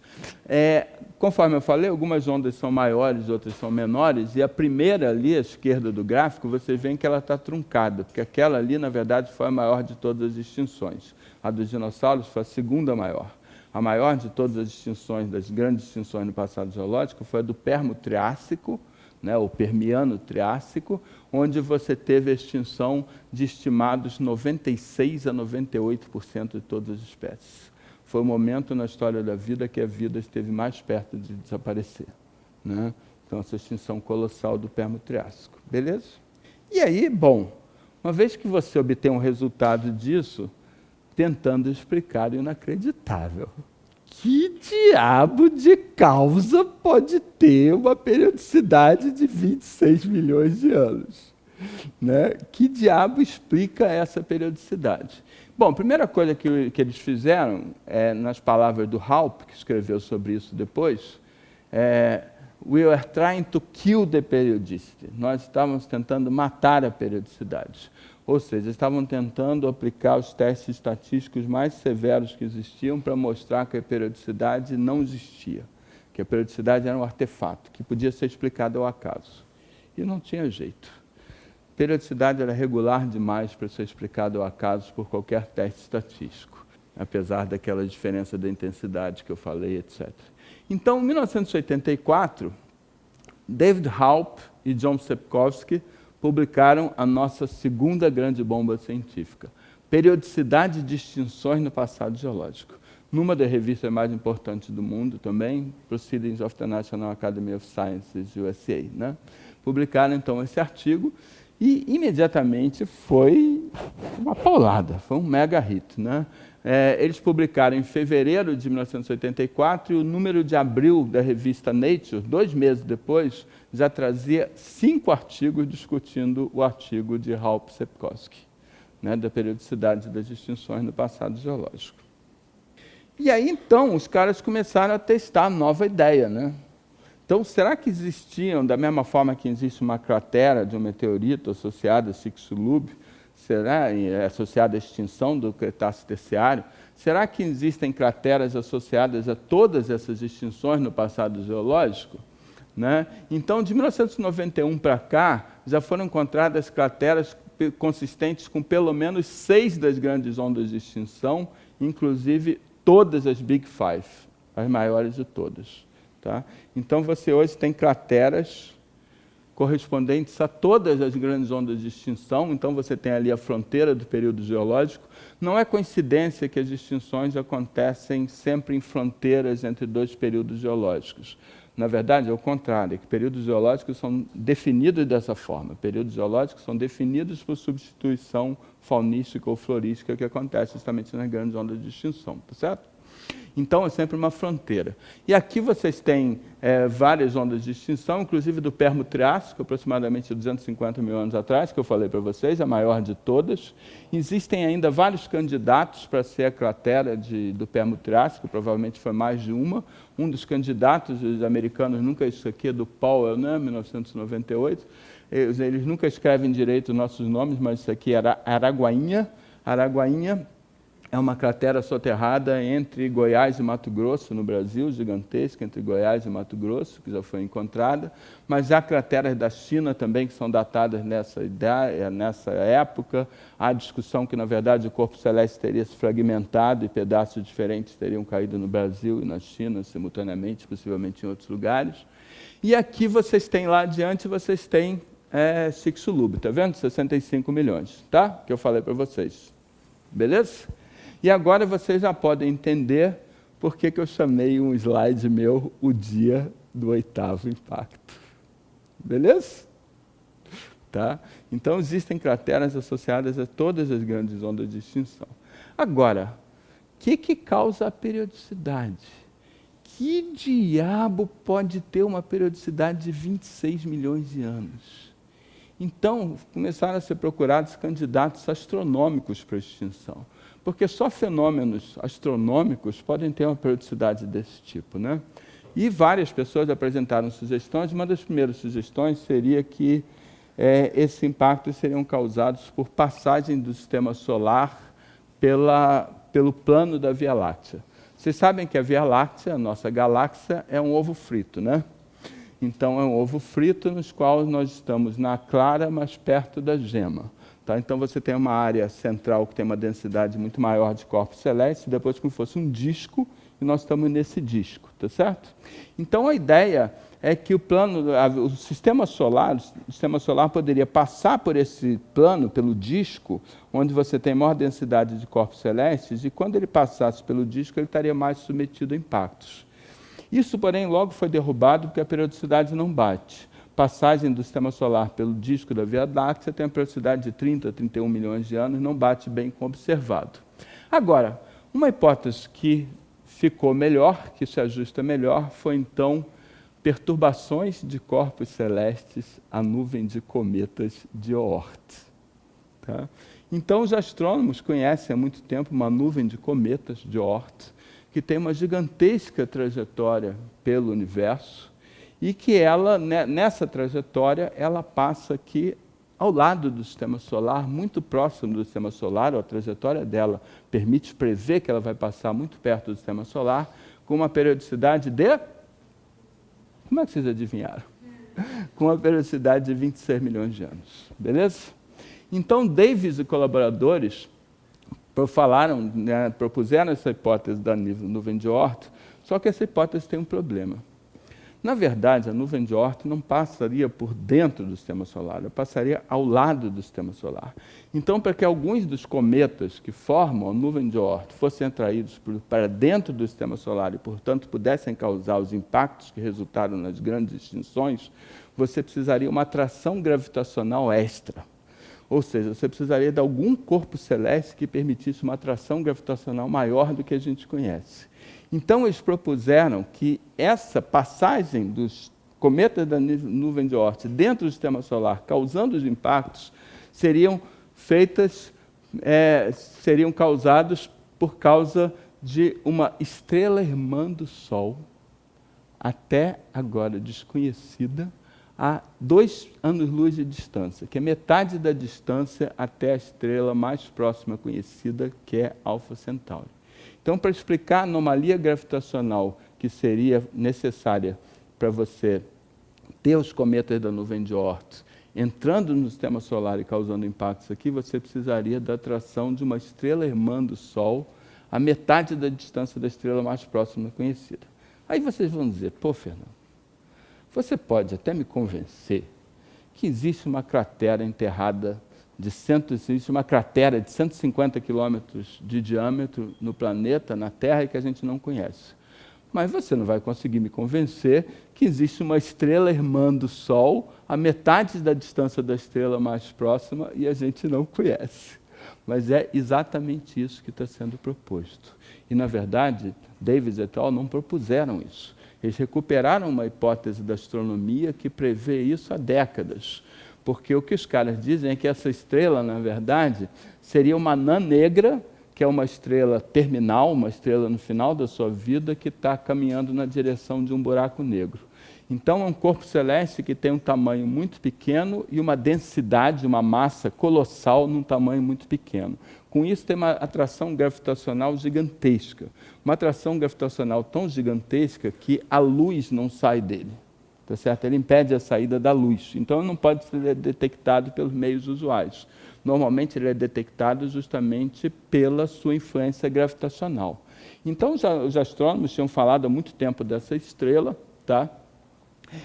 S1: Conforme eu falei, algumas ondas são maiores, outras são menores, e a primeira ali, à esquerda do gráfico, vocês veem que ela está truncada, porque aquela ali, na verdade, foi a maior de todas as extinções. A dos dinossauros foi a segunda maior. A maior de todas as extinções, das grandes extinções no passado geológico, foi a do Permo-Triássico, né, o Permiano-Triássico, onde você teve a extinção de estimados 96 a 98% de todas as espécies. Foi o momento na história da vida que a vida esteve mais perto de desaparecer, né? Então, essa extinção colossal do Permo-Triássico. Beleza? E aí, bom, uma vez que você obtém um resultado disso, tentando explicar o inacreditável. Que diabo de causa pode ter uma periodicidade de 26 milhões de anos? Né? Que diabo explica essa periodicidade? Bom, a primeira coisa que eles fizeram, nas palavras do Halp, que escreveu sobre isso depois, "We were trying to kill the periodicity." Nós estávamos tentando matar a periodicidade. Ou seja, estavam tentando aplicar os testes estatísticos mais severos que existiam para mostrar que a periodicidade não existia, que a periodicidade era um artefato, que podia ser explicado ao acaso. E não tinha jeito. A periodicidade era regular demais para ser explicada ao acaso por qualquer teste estatístico. apesar daquela diferença da intensidade que eu falei, etc. Então, em 1984, David Haupt e John Sepkoski publicaram a nossa segunda grande bomba científica, Periodicidade de Extinções no Passado Geológico, numa das revistas mais importantes do mundo também, Proceedings of the National Academy of Sciences, USA. Né? Publicaram, então, esse artigo e, imediatamente, foi uma paulada, foi um mega hit. Né? Eles publicaram em fevereiro de 1984 e o número de abril da revista Nature, 2 meses depois, já trazia 5 artigos discutindo o artigo de Haupt-Sepkoski, né, da periodicidade das extinções no passado geológico. E aí, então, os caras começaram a testar a nova ideia. Né? Então, será que existiam, da mesma forma que existe uma cratera de um meteorito associada a Chicxulub, será associada à extinção do Cretáceo Terciário, será que existem crateras associadas a todas essas extinções no passado geológico? Né? Então, de 1991 para cá, já foram encontradas crateras consistentes com pelo menos 6 das grandes ondas de extinção, inclusive todas as Big Five, as maiores de todas. Tá? Então, você hoje tem crateras correspondentes a todas as grandes ondas de extinção, então você tem ali a fronteira do período geológico. Não é coincidência que as extinções acontecem sempre em fronteiras entre 2 períodos geológicos. Na verdade, é o contrário, que períodos geológicos são definidos dessa forma. Períodos geológicos são definidos por substituição faunística ou florística que acontece justamente nas grandes ondas de extinção, tá certo? Então, é sempre uma fronteira. E aqui vocês têm várias ondas de extinção, inclusive do Permo-Triássico, aproximadamente 250 mil anos atrás, que eu falei para vocês, a maior de todas. Existem ainda vários candidatos para ser a cratera do Permo-Triássico, provavelmente foi mais de uma. Um dos candidatos, os americanos, nunca, isso aqui é do Powell, né, 1998, eles nunca escrevem direito os nossos nomes, mas isso aqui era Araguainha. Araguainha é uma cratera soterrada entre Goiás e Mato Grosso, no Brasil, gigantesca, entre Goiás e Mato Grosso, que já foi encontrada. Mas há crateras da China também, que são datadas nessa época. Há discussão que, na verdade, o corpo celeste teria se fragmentado e pedaços diferentes teriam caído no Brasil e na China, simultaneamente, possivelmente em outros lugares. E aqui vocês têm, lá adiante, vocês têm Chicxulub, está vendo? 65 milhões, tá? Que eu falei para vocês. Beleza? E agora vocês já podem entender por que eu chamei um slide meu o dia do 8º impacto. Beleza? Tá? Então, existem crateras associadas a todas as grandes ondas de extinção. Agora, o que causa a periodicidade? Que diabo pode ter uma periodicidade de 26 milhões de anos? Então, começaram a ser procurados candidatos astronômicos para a extinção. Porque só fenômenos astronômicos podem ter uma periodicidade desse tipo. Né? E várias pessoas apresentaram sugestões. Uma das primeiras sugestões seria que esses impactos seriam causados por passagem do sistema solar pelo plano da Via Láctea. Vocês sabem que a Via Láctea, a nossa galáxia, é um ovo frito, né? Então, é um ovo frito no qual nós estamos na clara, mas perto da gema. Tá? Então, você tem uma área central que tem uma densidade muito maior de corpos celestes, depois como se fosse um disco, e nós estamos nesse disco, tá certo? Então, a ideia é que o sistema solar poderia passar por esse plano, pelo disco, onde você tem maior densidade de corpos celestes, e quando ele passasse pelo disco, ele estaria mais submetido a impactos. Isso, porém, logo foi derrubado porque a periodicidade não bate. Passagem do sistema solar pelo disco da Via Láctea tem a periodicidade de 30 a 31 milhões de anos, não bate bem com o observado. Agora, uma hipótese que ficou melhor, que se ajusta melhor, foi, então, perturbações de corpos celestes à nuvem de cometas de Oort. Tá? Então, os astrônomos conhecem há muito tempo uma nuvem de cometas de Oort, que tem uma gigantesca trajetória pelo universo e que nessa trajetória, ela passa aqui ao lado do sistema solar, muito próximo do sistema solar, ou a trajetória dela permite prever que ela vai passar muito perto do sistema solar, com uma periodicidade de... Como é que vocês adivinharam? Com uma periodicidade de 26 milhões de anos. Beleza? Então, Davis e colaboradores falaram, né, propuseram essa hipótese da nuvem de Oort, só que essa hipótese tem um problema. Na verdade, a nuvem de Oort não passaria por dentro do sistema solar, ela passaria ao lado do sistema solar. Então, para que alguns dos cometas que formam a nuvem de Oort fossem atraídos para dentro do sistema solar e, portanto, pudessem causar os impactos que resultaram nas grandes extinções, você precisaria uma atração gravitacional extra. Ou seja, você precisaria de algum corpo celeste que permitisse uma atração gravitacional maior do que a gente conhece. Então, eles propuseram que essa passagem dos cometas da nuvem de Oort dentro do sistema solar, causando os impactos, seriam causados por causa de uma estrela irmã do Sol, até agora desconhecida, a 2 anos-luz de distância, que é metade da distância até a estrela mais próxima conhecida, que é Alfa Centauri. Então, para explicar a anomalia gravitacional que seria necessária para você ter os cometas da nuvem de Oort entrando no sistema solar e causando impactos aqui, você precisaria da atração de uma estrela irmã do Sol a metade da distância da estrela mais próxima conhecida. Aí vocês vão dizer, pô, Fernando, você pode até me convencer que existe uma cratera enterrada existe uma cratera de 150 quilômetros de diâmetro no planeta, na Terra, e que a gente não conhece. Mas você não vai conseguir me convencer que existe uma estrela irmã do Sol a metade da distância da estrela mais próxima e a gente não conhece. Mas é exatamente isso que está sendo proposto. E, na verdade, Davis et al. Não propuseram isso. Eles recuperaram uma hipótese da astronomia que prevê isso há décadas. Porque o que os caras dizem é que essa estrela, na verdade, seria uma anã negra, que é uma estrela terminal, uma estrela no final da sua vida, que está caminhando na direção de um buraco negro. Então, é um corpo celeste que tem um tamanho muito pequeno e uma densidade, uma massa colossal num tamanho muito pequeno. Com isso, tem uma atração gravitacional gigantesca. Uma atração gravitacional tão gigantesca que a luz não sai dele. Tá certo? Ele impede a saída da luz. Então, não pode ser detectado pelos meios usuais. Normalmente, ele é detectado justamente pela sua influência gravitacional. Então, os astrônomos tinham falado há muito tempo dessa estrela, tá?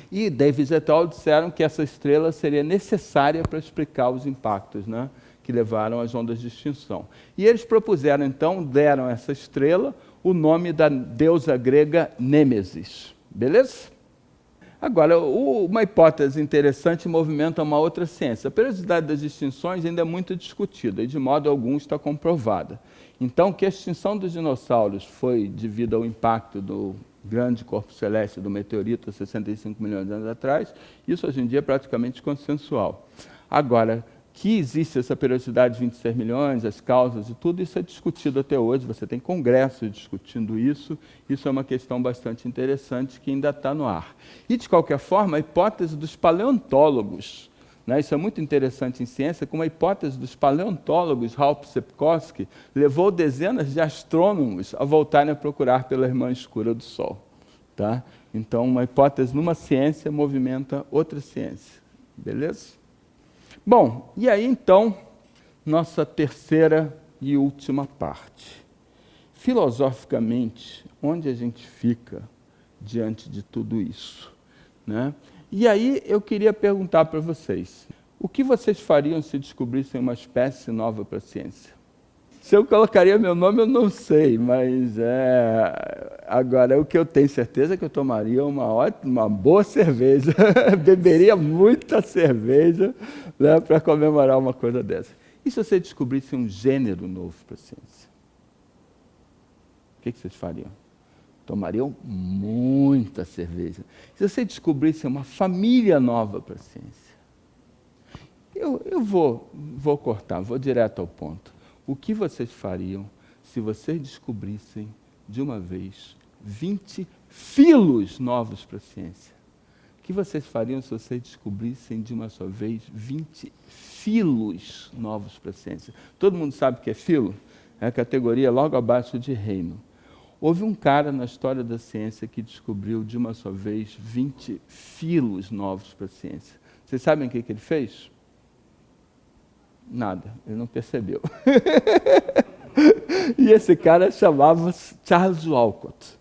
S1: E Davis et al. Disseram que essa estrela seria necessária para explicar os impactos, né, que levaram às ondas de extinção. E eles propuseram, então, deram a essa estrela o nome da deusa grega Nêmesis. Beleza? Agora, uma hipótese interessante movimenta uma outra ciência. A periodicidade das extinções ainda é muito discutida e, de modo algum, está comprovada. Então, que a extinção dos dinossauros foi devido ao impacto do grande corpo celeste do meteorito há 65 milhões de anos atrás, isso hoje em dia é praticamente consensual. Agora, que existe essa periodicidade de 26 milhões, as causas e tudo, isso é discutido até hoje, você tem congressos discutindo isso é uma questão bastante interessante que ainda está no ar. E, de qualquer forma, a hipótese dos paleontólogos, né, isso é muito interessante em ciência, como a hipótese dos paleontólogos, Ralph Sepkoski, levou dezenas de astrônomos a voltarem a procurar pela irmã escura do Sol. Tá? Então, uma hipótese numa ciência movimenta outra ciência. Beleza? Bom, e aí então, nossa terceira e última parte. Filosoficamente, onde a gente fica diante de tudo isso? Né? E aí eu queria perguntar para vocês, o que vocês fariam se descobrissem uma espécie nova para a ciência? Se eu colocaria meu nome, eu não sei, mas agora o que eu tenho certeza é que eu tomaria uma boa cerveja, beberia muita cerveja, né, para comemorar uma coisa dessa. E se você descobrisse um gênero novo para a ciência? O que vocês fariam? Tomariam muita cerveja. Se você descobrisse uma família nova para a ciência? Eu vou cortar, vou direto ao ponto. O que vocês fariam se vocês descobrissem, de uma vez, 20 filos novos para a ciência? O que vocês fariam se vocês descobrissem, de uma só vez, 20 filos novos para a ciência? Todo mundo sabe o que é filo? É a categoria logo abaixo de reino. Houve um cara na história da ciência que descobriu, de uma só vez, 20 filos novos para a ciência. Vocês sabem o que ele fez? Nada, ele não percebeu. E esse cara chamava-se Charles Walcott.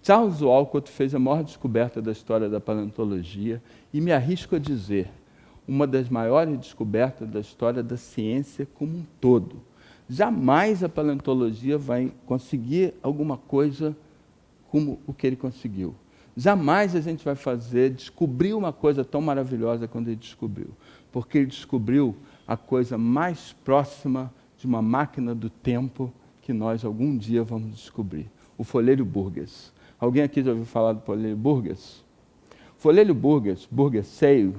S1: Charles Walcott fez a maior descoberta da história da paleontologia e me arrisco a dizer, uma das maiores descobertas da história da ciência como um todo. Jamais a paleontologia vai conseguir alguma coisa como o que ele conseguiu. Jamais a gente vai descobrir uma coisa tão maravilhosa quando ele descobriu. Porque ele descobriu a coisa mais próxima de uma máquina do tempo que nós algum dia vamos descobrir. O folheiro Burgess. Alguém aqui já ouviu falar do folheiro Burgess? O folheiro Burgess, Burgesseio,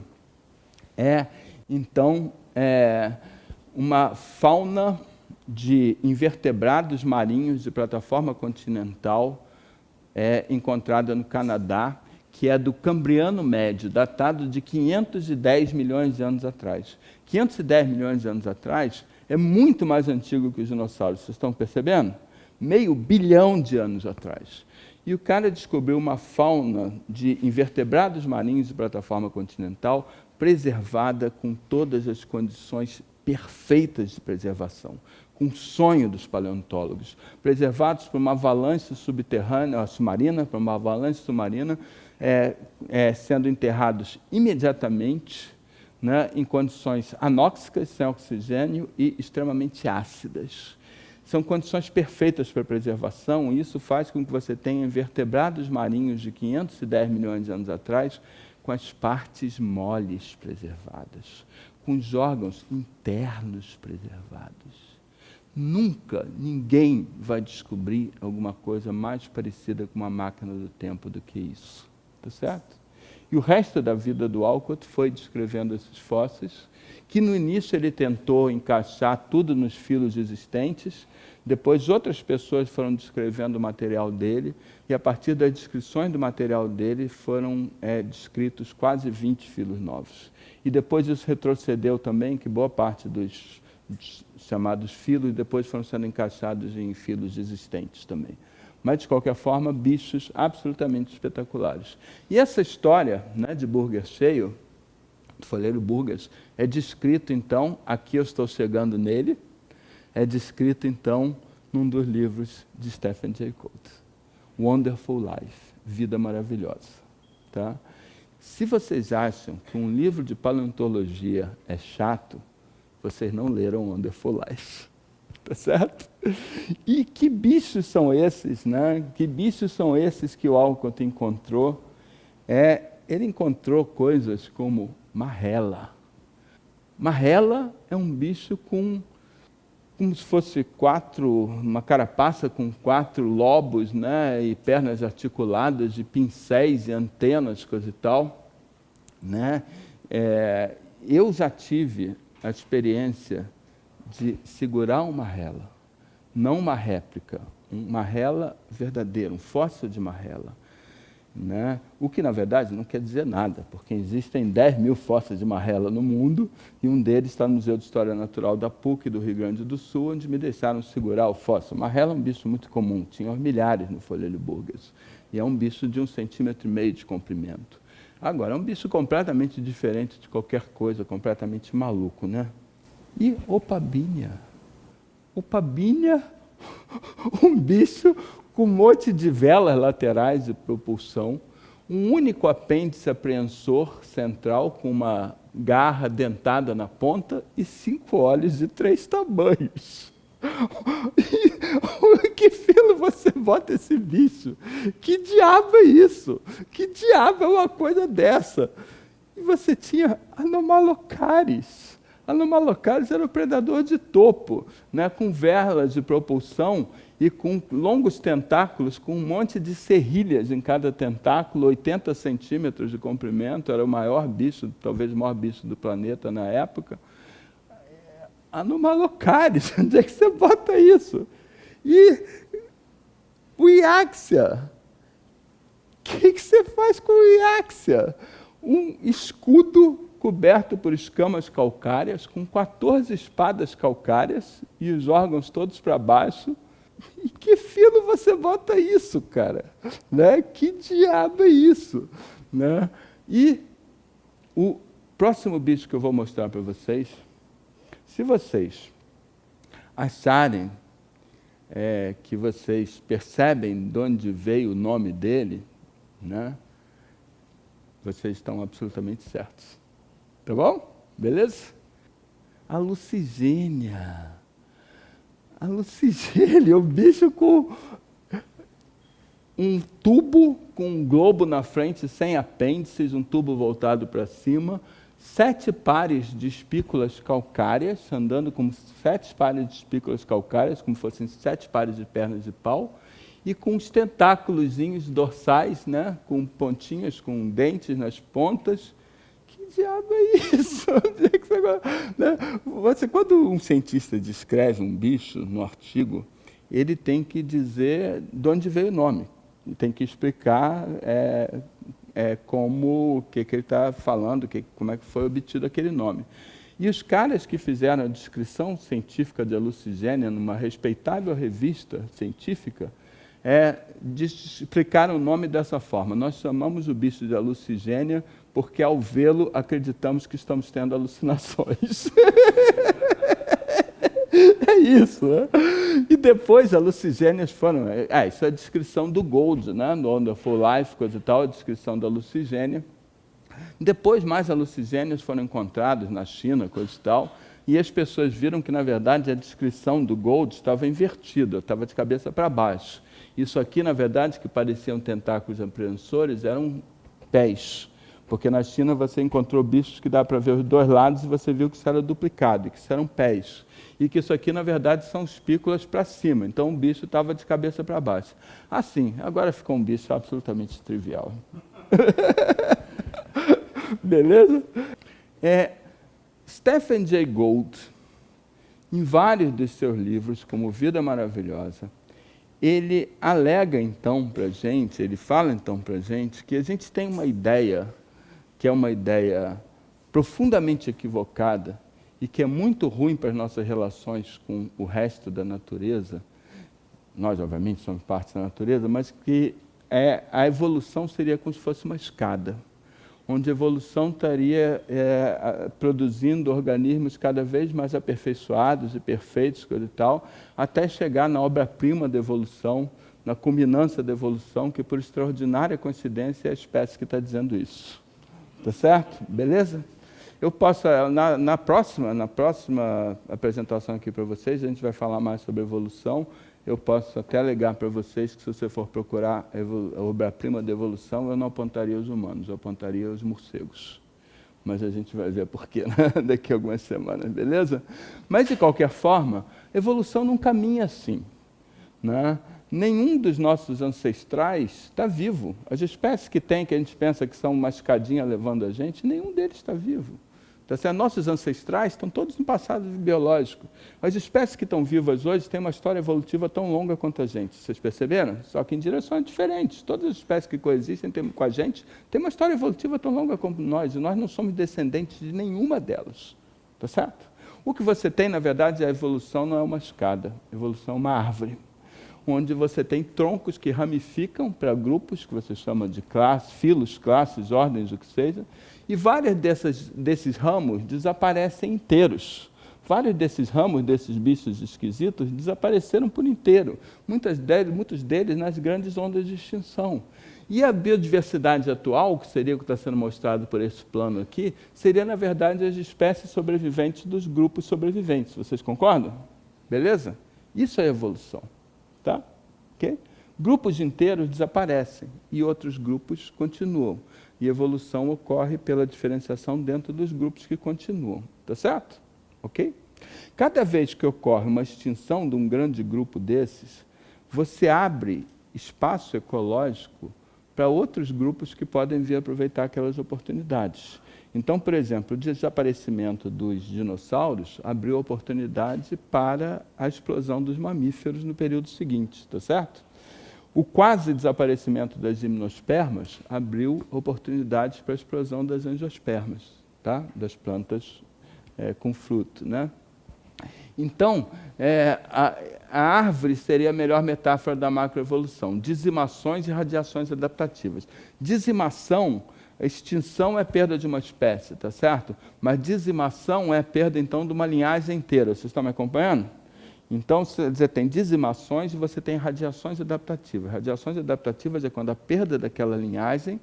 S1: então, uma fauna de invertebrados marinhos de plataforma continental encontrada no Canadá, que é do Cambriano Médio, datado de 510 milhões de anos atrás. 510 milhões de anos atrás é muito mais antigo que os dinossauros, vocês estão percebendo? Meio bilhão de anos atrás. E o cara descobriu uma fauna de invertebrados marinhos de plataforma continental preservada com todas as condições perfeitas de preservação, com o sonho dos paleontólogos, preservados por uma avalanche subterrânea, submarina, por uma avalanche submarina, sendo enterrados imediatamente, né, em condições anóxicas, sem oxigênio e extremamente ácidas. São condições perfeitas para preservação, e isso faz com que você tenha invertebrados marinhos de 510 milhões de anos atrás, com as partes moles preservadas, com os órgãos internos preservados. Nunca ninguém vai descobrir alguma coisa mais parecida com uma máquina do tempo do que isso. Tá certo? E o resto da vida do Walcott foi descrevendo esses fósseis, que no início ele tentou encaixar tudo nos filos existentes, depois outras pessoas foram descrevendo o material dele, e a partir das descrições do material dele foram descritos quase 20 filos novos. E depois isso retrocedeu também, que boa parte dos chamados filos depois foram sendo encaixados em filos existentes também. Mas, de qualquer forma, bichos absolutamente espetaculares. E essa história, né, de Burgesseio, do folheiro Burgess, é descrito, então, aqui eu estou chegando nele, é descrito, então, num dos livros de Stephen Jay Gould, Wonderful Life, Vida Maravilhosa. Tá? Se vocês acham que um livro de paleontologia é chato, vocês não leram Wonderful Life. Tá certo? E que bichos são esses, né? Que bichos são esses que o Walcott encontrou? Ele encontrou coisas como marrela. Marrela é um bicho como se fosse uma carapaça com 4 lobos, né? E pernas articuladas, de pincéis e antenas, coisa e tal. Né? Eu já tive a experiência de segurar uma marrela, não uma réplica, uma marrela verdadeira, um fóssil de marrela. Né? O que, na verdade, não quer dizer nada, porque existem 10 mil fósseis de marrela no mundo, e um deles está no Museu de História Natural da PUC, do Rio Grande do Sul, onde me deixaram segurar o fóssil. Marrela é um bicho muito comum, tinha milhares no folheiro Burgess, e é um bicho de 1,5 cm de comprimento. Agora, é um bicho completamente diferente de qualquer coisa, completamente maluco, né? E Opabínia. Opabínia, um bicho com um monte de velas laterais de propulsão, um único apêndice apreensor central com uma garra dentada na ponta e 5 olhos de 3 tamanhos. E, que filo você bota esse bicho? Que diabo é isso? Que diabo é uma coisa dessa? E você tinha Anomalocaris. Anomalocaris era o predador de topo, né, com velas de propulsão e com longos tentáculos, com um monte de serrilhas em cada tentáculo, 80 centímetros de comprimento, era o maior bicho, talvez o maior bicho do planeta na época. Anomalocaris, onde é que você bota isso? E o Iaxia, o que você faz com o Iaxia? Um escudo coberto por escamas calcárias, com 14 espadas calcárias e os órgãos todos para baixo. E que filo você bota isso, cara? Né? Que diabo é isso? Né? E o próximo bicho que eu vou mostrar para vocês, se vocês acharem que vocês percebem de onde veio o nome dele, né? Vocês estão absolutamente certos. Tá bom? Beleza? A Lucigênia. A Lucigênia, o bicho com um tubo com um globo na frente, sem apêndices, um tubo voltado para cima, 7 pares de espículas calcárias, andando com 7 pares de espículas calcárias, como fossem 7 pares de pernas de pau, e com os tentáculozinhos dorsais, né, com pontinhas, com dentes nas pontas. Que diabo é isso? Quando um cientista descreve um bicho no artigo, ele tem que dizer de onde veio o nome. Tem que explicar como, o que ele está falando, como é que foi obtido aquele nome. E os caras que fizeram a descrição científica de Lucigênia numa respeitável revista científica, explicaram o nome dessa forma: nós chamamos o bicho de Lucigênia porque ao vê-lo acreditamos que estamos tendo alucinações. É isso, né? E depois as Lucigênias foram... isso é a descrição do Gould, né? No Wonderful Life, coisa e tal, a descrição da Lucigênia. Depois, mais Lucigênias foram encontradas na China, coisa e tal, e as pessoas viram que, na verdade, a descrição do Gould estava invertida, estava de cabeça para baixo. Isso aqui, na verdade, que pareciam tentáculos apreensores, eram pés. Porque na China você encontrou bichos que dá para ver os dois lados e você viu que isso era duplicado, que isso eram pés. E que isso aqui, na verdade, são espículas para cima. Então, o bicho estava de cabeça para baixo. Assim, agora ficou um bicho absolutamente trivial. Beleza? Stephen Jay Gould, em vários dos seus livros, como Vida Maravilhosa, ele alega então para a gente, ele fala então para a gente que a gente tem uma ideia, que é uma ideia profundamente equivocada e que é muito ruim para as nossas relações com o resto da natureza. Nós, obviamente, somos parte da natureza, mas que a evolução seria como se fosse uma escada, onde a evolução estaria produzindo organismos cada vez mais aperfeiçoados e perfeitos, coisa e tal, até chegar na obra-prima da evolução, na culminância da evolução, que, por extraordinária coincidência, é a espécie que está dizendo isso. Tá certo? Beleza? Eu posso, na próxima apresentação aqui para vocês, a gente vai falar mais sobre evolução. Eu posso até alegar para vocês que, se você for procurar a obra-prima da evolução, eu não apontaria os humanos, eu apontaria os morcegos. Mas a gente vai ver por quê, né? Daqui a algumas semanas, beleza? Mas, de qualquer forma, evolução não caminha assim, né? Nenhum dos nossos ancestrais está vivo. As espécies que a gente pensa que são uma escadinha levando a gente, nenhum deles está vivo. Tá certo? Nossos ancestrais estão todos no passado biológico. As espécies que estão vivas hoje têm uma história evolutiva tão longa quanto a gente. Vocês perceberam? Só que em direções diferentes. Todas as espécies que coexistem com a gente têm uma história evolutiva tão longa como nós, e nós não somos descendentes de nenhuma delas. Tá certo? O que você tem, na verdade, a evolução não é uma escada. A evolução é uma árvore, onde você tem troncos que ramificam para grupos, que você chama de classes, filos, classes, ordens, o que seja, e vários desses ramos desaparecem inteiros. Vários desses ramos, desses bichos esquisitos, desapareceram por inteiro. Muitos deles nas grandes ondas de extinção. E a biodiversidade atual, que seria o que está sendo mostrado por esse plano aqui, seria, na verdade, as espécies sobreviventes dos grupos sobreviventes. Vocês concordam? Beleza? Isso é evolução. Tá? Okay? Grupos inteiros desaparecem e outros grupos continuam. E a evolução ocorre pela diferenciação dentro dos grupos que continuam. Tá certo? Ok? Cada vez que ocorre uma extinção de um grande grupo desses, você abre espaço ecológico para outros grupos que podem vir aproveitar aquelas oportunidades. Então, por exemplo, o desaparecimento dos dinossauros abriu oportunidade para a explosão dos mamíferos no período seguinte, tá certo? O quase desaparecimento das gimnospermas abriu oportunidades para a explosão das angiospermas, tá? Das plantas com fruto, né? Então, a árvore seria a melhor metáfora da macroevolução. Dizimações e radiações adaptativas. Dizimação, a extinção é perda de uma espécie, tá certo? Mas dizimação é perda, então, de uma linhagem inteira. Vocês estão me acompanhando? Então, você tem dizimações e você tem radiações adaptativas. Radiações adaptativas é quando a perda daquela linhagem,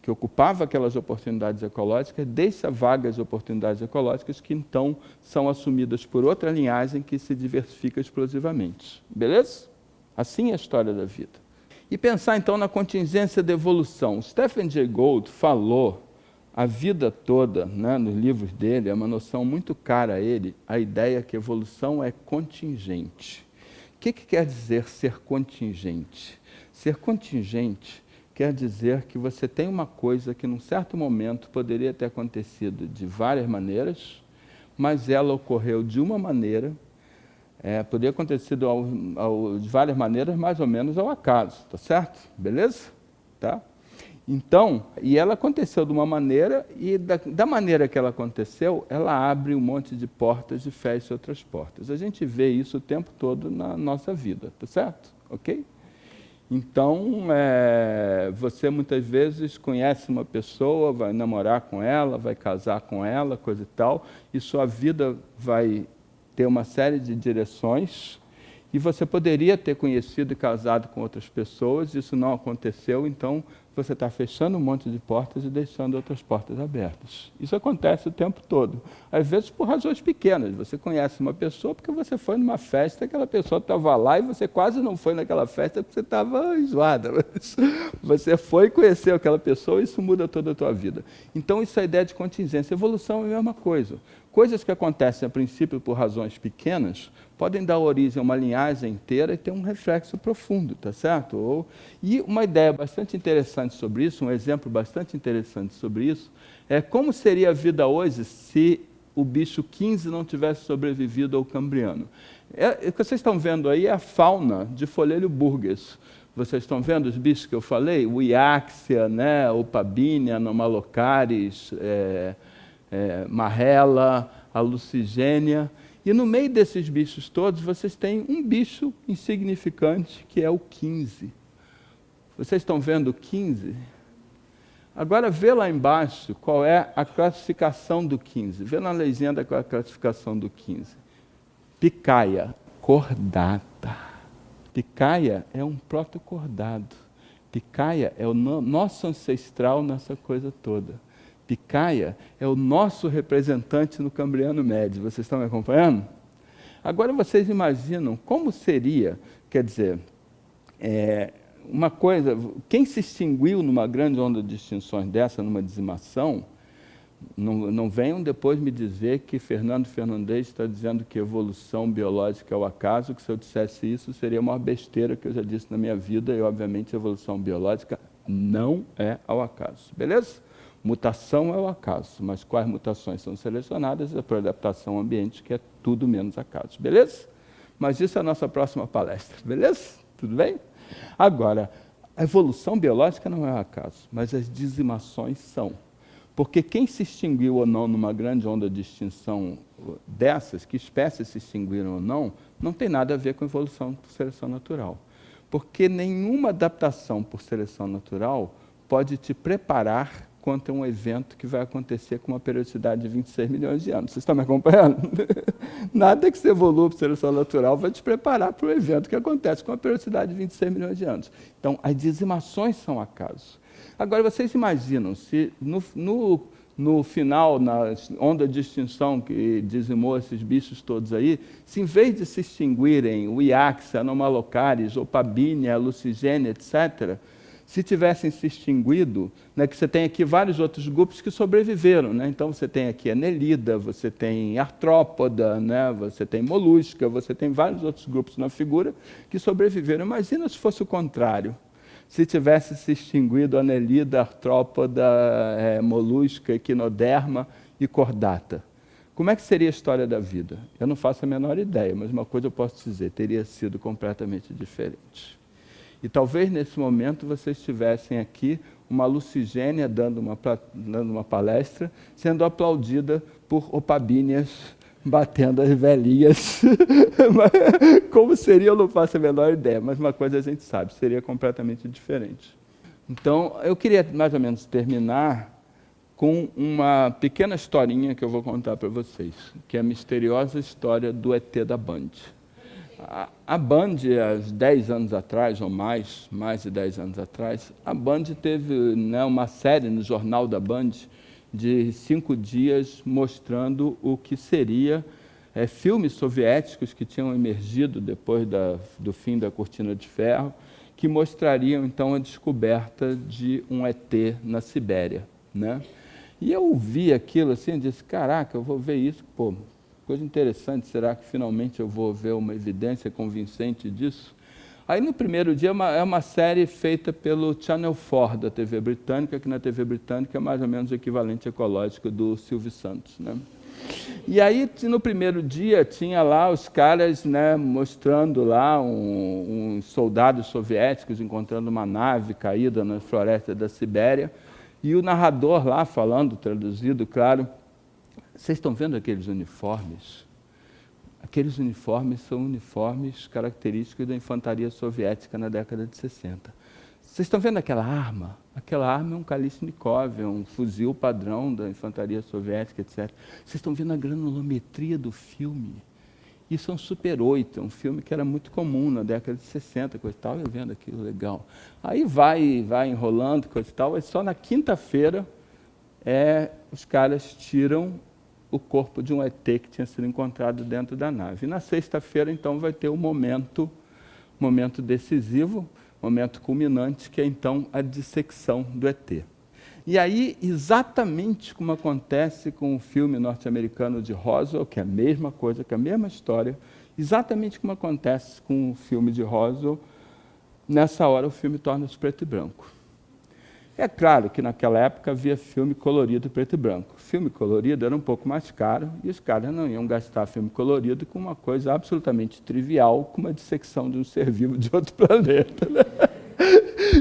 S1: que ocupava aquelas oportunidades ecológicas, deixa vagas oportunidades ecológicas que, então, são assumidas por outra linhagem que se diversifica explosivamente. Beleza? Assim é a história da vida. E pensar, então, na contingência da evolução. Stephen Jay Gould falou a vida toda, né, nos livros dele, é uma noção muito cara a ele, a ideia que a evolução é contingente. O que quer dizer ser contingente? Ser contingente quer dizer que você tem uma coisa que, num certo momento, poderia ter acontecido de várias maneiras, mas ela ocorreu de uma maneira, poderia ter acontecido de várias maneiras, mais ou menos ao acaso, tá certo? Beleza? Tá? Então, e ela aconteceu de uma maneira, e da maneira que ela aconteceu, ela abre um monte de portas e fecha outras portas. A gente vê isso o tempo todo na nossa vida, tá certo? Ok? Então, você muitas vezes conhece uma pessoa, vai namorar com ela, vai casar com ela, coisa e tal, e sua vida vai ter uma série de direções, e você poderia ter conhecido e casado com outras pessoas, isso não aconteceu, então você está fechando um monte de portas e deixando outras portas abertas. Isso acontece o tempo todo. Às vezes por razões pequenas. Você conhece uma pessoa porque você foi numa festa, aquela pessoa estava lá e você quase não foi naquela festa porque você estava enjoada. Você foi e conheceu aquela pessoa e isso muda toda a tua vida. Então isso é a ideia de contingência. Evolução é a mesma coisa. Coisas que acontecem a princípio por razões pequenas podem dar origem a uma linhagem inteira e ter um reflexo profundo, tá certo? E uma ideia bastante interessante sobre isso, um exemplo bastante interessante sobre isso, é como seria a vida hoje se o bicho 15 não tivesse sobrevivido ao Cambriano. O que vocês estão vendo aí é a fauna de Folhelio Burgess. Vocês estão vendo os bichos que eu falei? O Iaxia, né? O Pabinia, Anomalocaris, Marrella, a Lucigênia. E no meio desses bichos todos, vocês têm um bicho insignificante, que é o 15. Vocês estão vendo o 15? Agora vê lá embaixo qual é a classificação do 15. Vê na legenda qual é a classificação do 15. Picaia, cordata. Picaia é um protocordado. Picaia é o nosso ancestral nessa coisa toda. Picaia é o nosso representante no Cambriano Médio. Vocês estão me acompanhando? Agora vocês imaginam como seria, quer dizer, uma coisa, quem se extinguiu numa grande onda de extinções dessa, numa dizimação, não venham depois me dizer que Fernando Fernandes está dizendo que evolução biológica é o acaso, que se eu dissesse isso seria a maior besteira que eu já disse na minha vida, e obviamente evolução biológica não é ao acaso, beleza? Mutação é o acaso, mas quais mutações são selecionadas é por adaptação ao ambiente, que é tudo menos acaso, beleza? Mas isso é a nossa próxima palestra, beleza? Tudo bem? Agora, a evolução biológica não é um acaso, mas as dizimações são. Porque quem se extinguiu ou não numa grande onda de extinção dessas, que espécies se extinguiram ou não tem nada a ver com evolução por seleção natural. Porque nenhuma adaptação por seleção natural pode te preparar contra um evento que vai acontecer com uma periodicidade de 26 milhões de anos. Vocês estão me acompanhando? Nada que se evolua por seleção natural vai te preparar para um evento que acontece com uma periodicidade de 26 milhões de anos. Então, as dizimações são acaso. Agora, vocês imaginam se no final, na onda de extinção que dizimou esses bichos todos aí, se em vez de se extinguirem o Iaxia, Anomalocaris, Opabinia, Lucigênia, etc., se tivessem se extinguido, né, que você tem aqui vários outros grupos que sobreviveram, né? Então você tem aqui Annelida, você tem Artrópoda, né, você tem Molusca, você tem vários outros grupos na figura que sobreviveram. Imagina se fosse o contrário. Se tivesse se extinguido Annelida, Artrópoda, Molusca, Equinoderma e Cordata. Como é que seria a história da vida? Eu não faço a menor ideia, mas uma coisa eu posso dizer, teria sido completamente diferente. E talvez nesse momento vocês tivessem aqui uma Lucigênia dando uma palestra, sendo aplaudida por Opabíneas batendo as velhinhas. Como seria, eu não faço a menor ideia, mas uma coisa a gente sabe, seria completamente diferente. Então, eu queria mais ou menos terminar com uma pequena historinha que eu vou contar para vocês, que é a misteriosa história do ET da Band. A Band, há 10 anos atrás, ou mais de 10 anos atrás, a Band teve, né, uma série no Jornal da Band de 5 dias mostrando o que seria filmes soviéticos que tinham emergido depois do fim da Cortina de Ferro, que mostrariam, então, a descoberta de um ET na Sibéria, né? E eu vi aquilo assim e disse, caraca, eu vou ver isso, pô, coisa interessante, será que finalmente eu vou ver uma evidência convincente disso? Aí, no primeiro dia, é uma série feita pelo Channel 4 da TV britânica, que na TV britânica é mais ou menos o equivalente ecológico do Silvio Santos, né? E aí, no primeiro dia, tinha lá os caras, né, mostrando lá uns soldados soviéticos encontrando uma nave caída na floresta da Sibéria, e o narrador lá falando, traduzido, claro, vocês estão vendo aqueles uniformes? Aqueles uniformes são uniformes característicos da infantaria soviética na década de 60. Vocês estão vendo aquela arma? Aquela arma é um Kalashnikov, é um fuzil padrão da infantaria soviética, etc. Vocês estão vendo a granulometria do filme? Isso é um Super 8, é um filme que era muito comum na década de 60, coisa e tal, eu vendo aquilo legal. Aí vai enrolando, coisa e tal, e só na quinta-feira os caras tiram o corpo de um ET que tinha sido encontrado dentro da nave. E na sexta-feira, então, vai ter o momento decisivo, momento culminante, que é, então, a dissecção do ET. E aí, exatamente como acontece com o filme norte-americano de Roswell, que é a mesma coisa, que é a mesma história, exatamente como acontece com o filme de Roswell, nessa hora o filme torna-se preto e branco. É claro que naquela época havia filme colorido preto e branco. Filme colorido era um pouco mais caro e os caras não iam gastar filme colorido com uma coisa absolutamente trivial, como a dissecção de um ser vivo de outro planeta, né?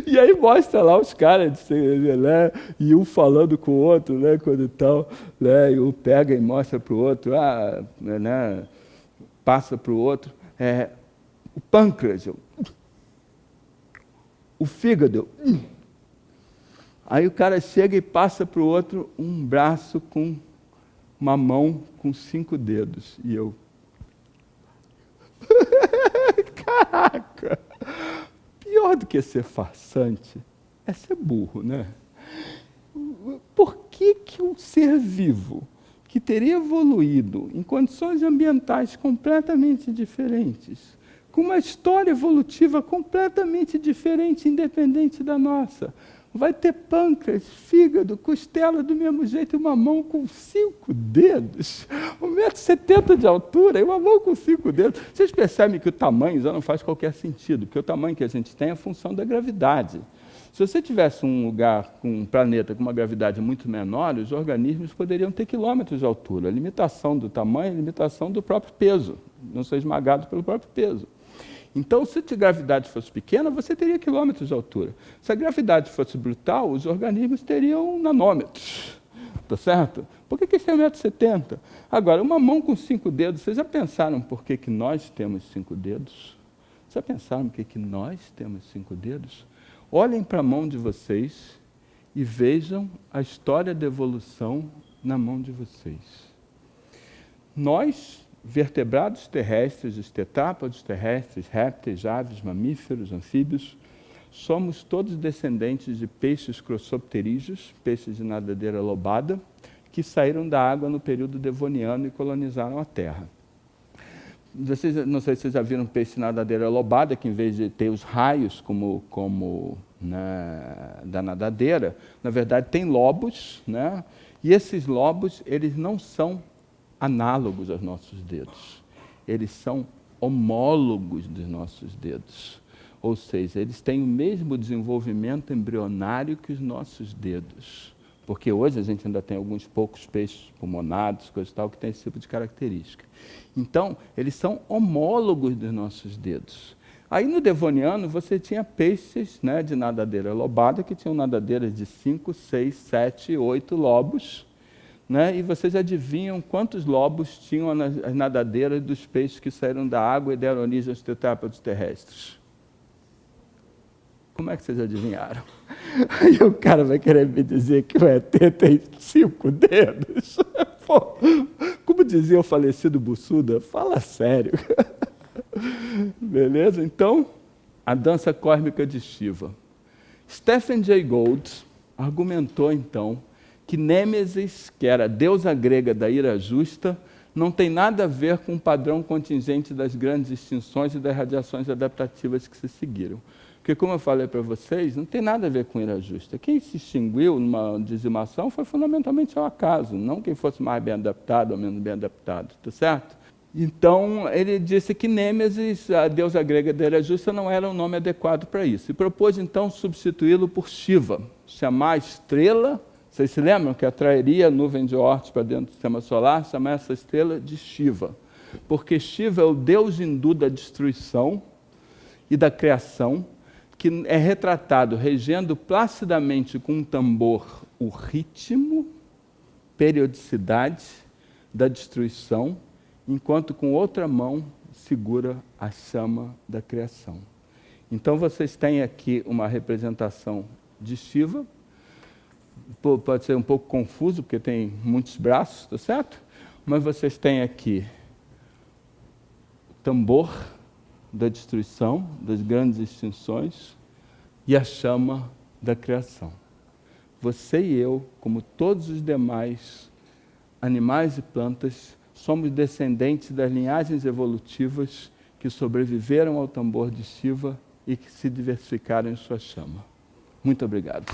S1: E aí mostra lá os caras, né, e um falando com o outro, né, quando tal, né, e um pega e mostra para o outro, né, passa para o outro, o pâncreas, o fígado. Aí o cara chega e passa para o outro um braço com uma mão com 5 dedos. E eu... Caraca! Pior do que ser farsante é ser burro, né? Por que um ser vivo que teria evoluído em condições ambientais completamente diferentes, com uma história evolutiva completamente diferente, independente da nossa, vai ter pâncreas, fígado, costela do mesmo jeito, e uma mão com 5 dedos, 1,70 m de altura e uma mão com 5 dedos. Vocês percebem que o tamanho já não faz qualquer sentido, porque o tamanho que a gente tem é a função da gravidade. Se você tivesse um lugar, um planeta com uma gravidade muito menor, os organismos poderiam ter quilômetros de altura. A limitação do tamanho é a limitação do próprio peso, não ser esmagado pelo próprio peso. Então, se a gravidade fosse pequena, você teria quilômetros de altura. Se a gravidade fosse brutal, os organismos teriam nanômetros. Tá certo? Por que isso é 1,70 m? Agora, uma mão com 5 dedos, vocês já pensaram por que nós temos 5 dedos? Já pensaram por que nós temos 5 dedos? Olhem para a mão de vocês e vejam a história da evolução na mão de vocês. Nós, vertebrados terrestres, os tetrápodes terrestres, répteis, aves, mamíferos, anfíbios, somos todos descendentes de peixes crossopterígeos, peixes de nadadeira lobada, que saíram da água no período devoniano e colonizaram a Terra. Não sei se vocês já viram peixe de nadadeira lobada, que em vez de ter os raios como da nadadeira, na verdade tem lobos, né? E esses lobos, eles não são análogos aos nossos dedos. Eles são homólogos dos nossos dedos. Ou seja, eles têm o mesmo desenvolvimento embrionário que os nossos dedos. Porque hoje a gente ainda tem alguns poucos peixes pulmonados, coisa e tal, que tem esse tipo de característica. Então, eles são homólogos dos nossos dedos. Aí no Devoniano você tinha peixes, né, de nadadeira lobada, que tinham nadadeiras de 5, 6, 7, 8 lobos, né? E vocês adivinham quantos lobos tinham as nadadeiras dos peixes que saíram da água e deram origem aos tetrápodes terrestres? Como é que vocês adivinharam? Aí o cara vai querer me dizer que o ET tem 5 dedos. Pô, como dizia o falecido Bussuda, fala sério. Beleza? Então, a dança cósmica de Shiva. Stephen Jay Gould argumentou, então, que Nêmesis, que era a deusa grega da ira justa, não tem nada a ver com o padrão contingente das grandes extinções e das radiações adaptativas que se seguiram. Porque, como eu falei para vocês, não tem nada a ver com ira justa. Quem se extinguiu numa dizimação foi fundamentalmente ao acaso, não quem fosse mais bem adaptado ou menos bem adaptado, tá certo? Então, ele disse que Nêmesis, a deusa grega da ira justa, não era um nome adequado para isso. E propôs, então, substituí-lo por Shiva, chamar a estrela. Vocês se lembram que atrairia a nuvem de Oort para dentro do sistema solar? Chamar essa estrela de Shiva. Porque Shiva é o deus hindu da destruição e da criação, que é retratado regendo placidamente com um tambor o ritmo, periodicidade da destruição, enquanto com outra mão segura a chama da criação. Então vocês têm aqui uma representação de Shiva. Pode ser um pouco confuso, porque tem muitos braços, tá certo? Mas vocês têm aqui o tambor da destruição, das grandes extinções, e a chama da criação. Você e eu, como todos os demais animais e plantas, somos descendentes das linhagens evolutivas que sobreviveram ao tambor de Shiva e que se diversificaram em sua chama. Muito obrigado.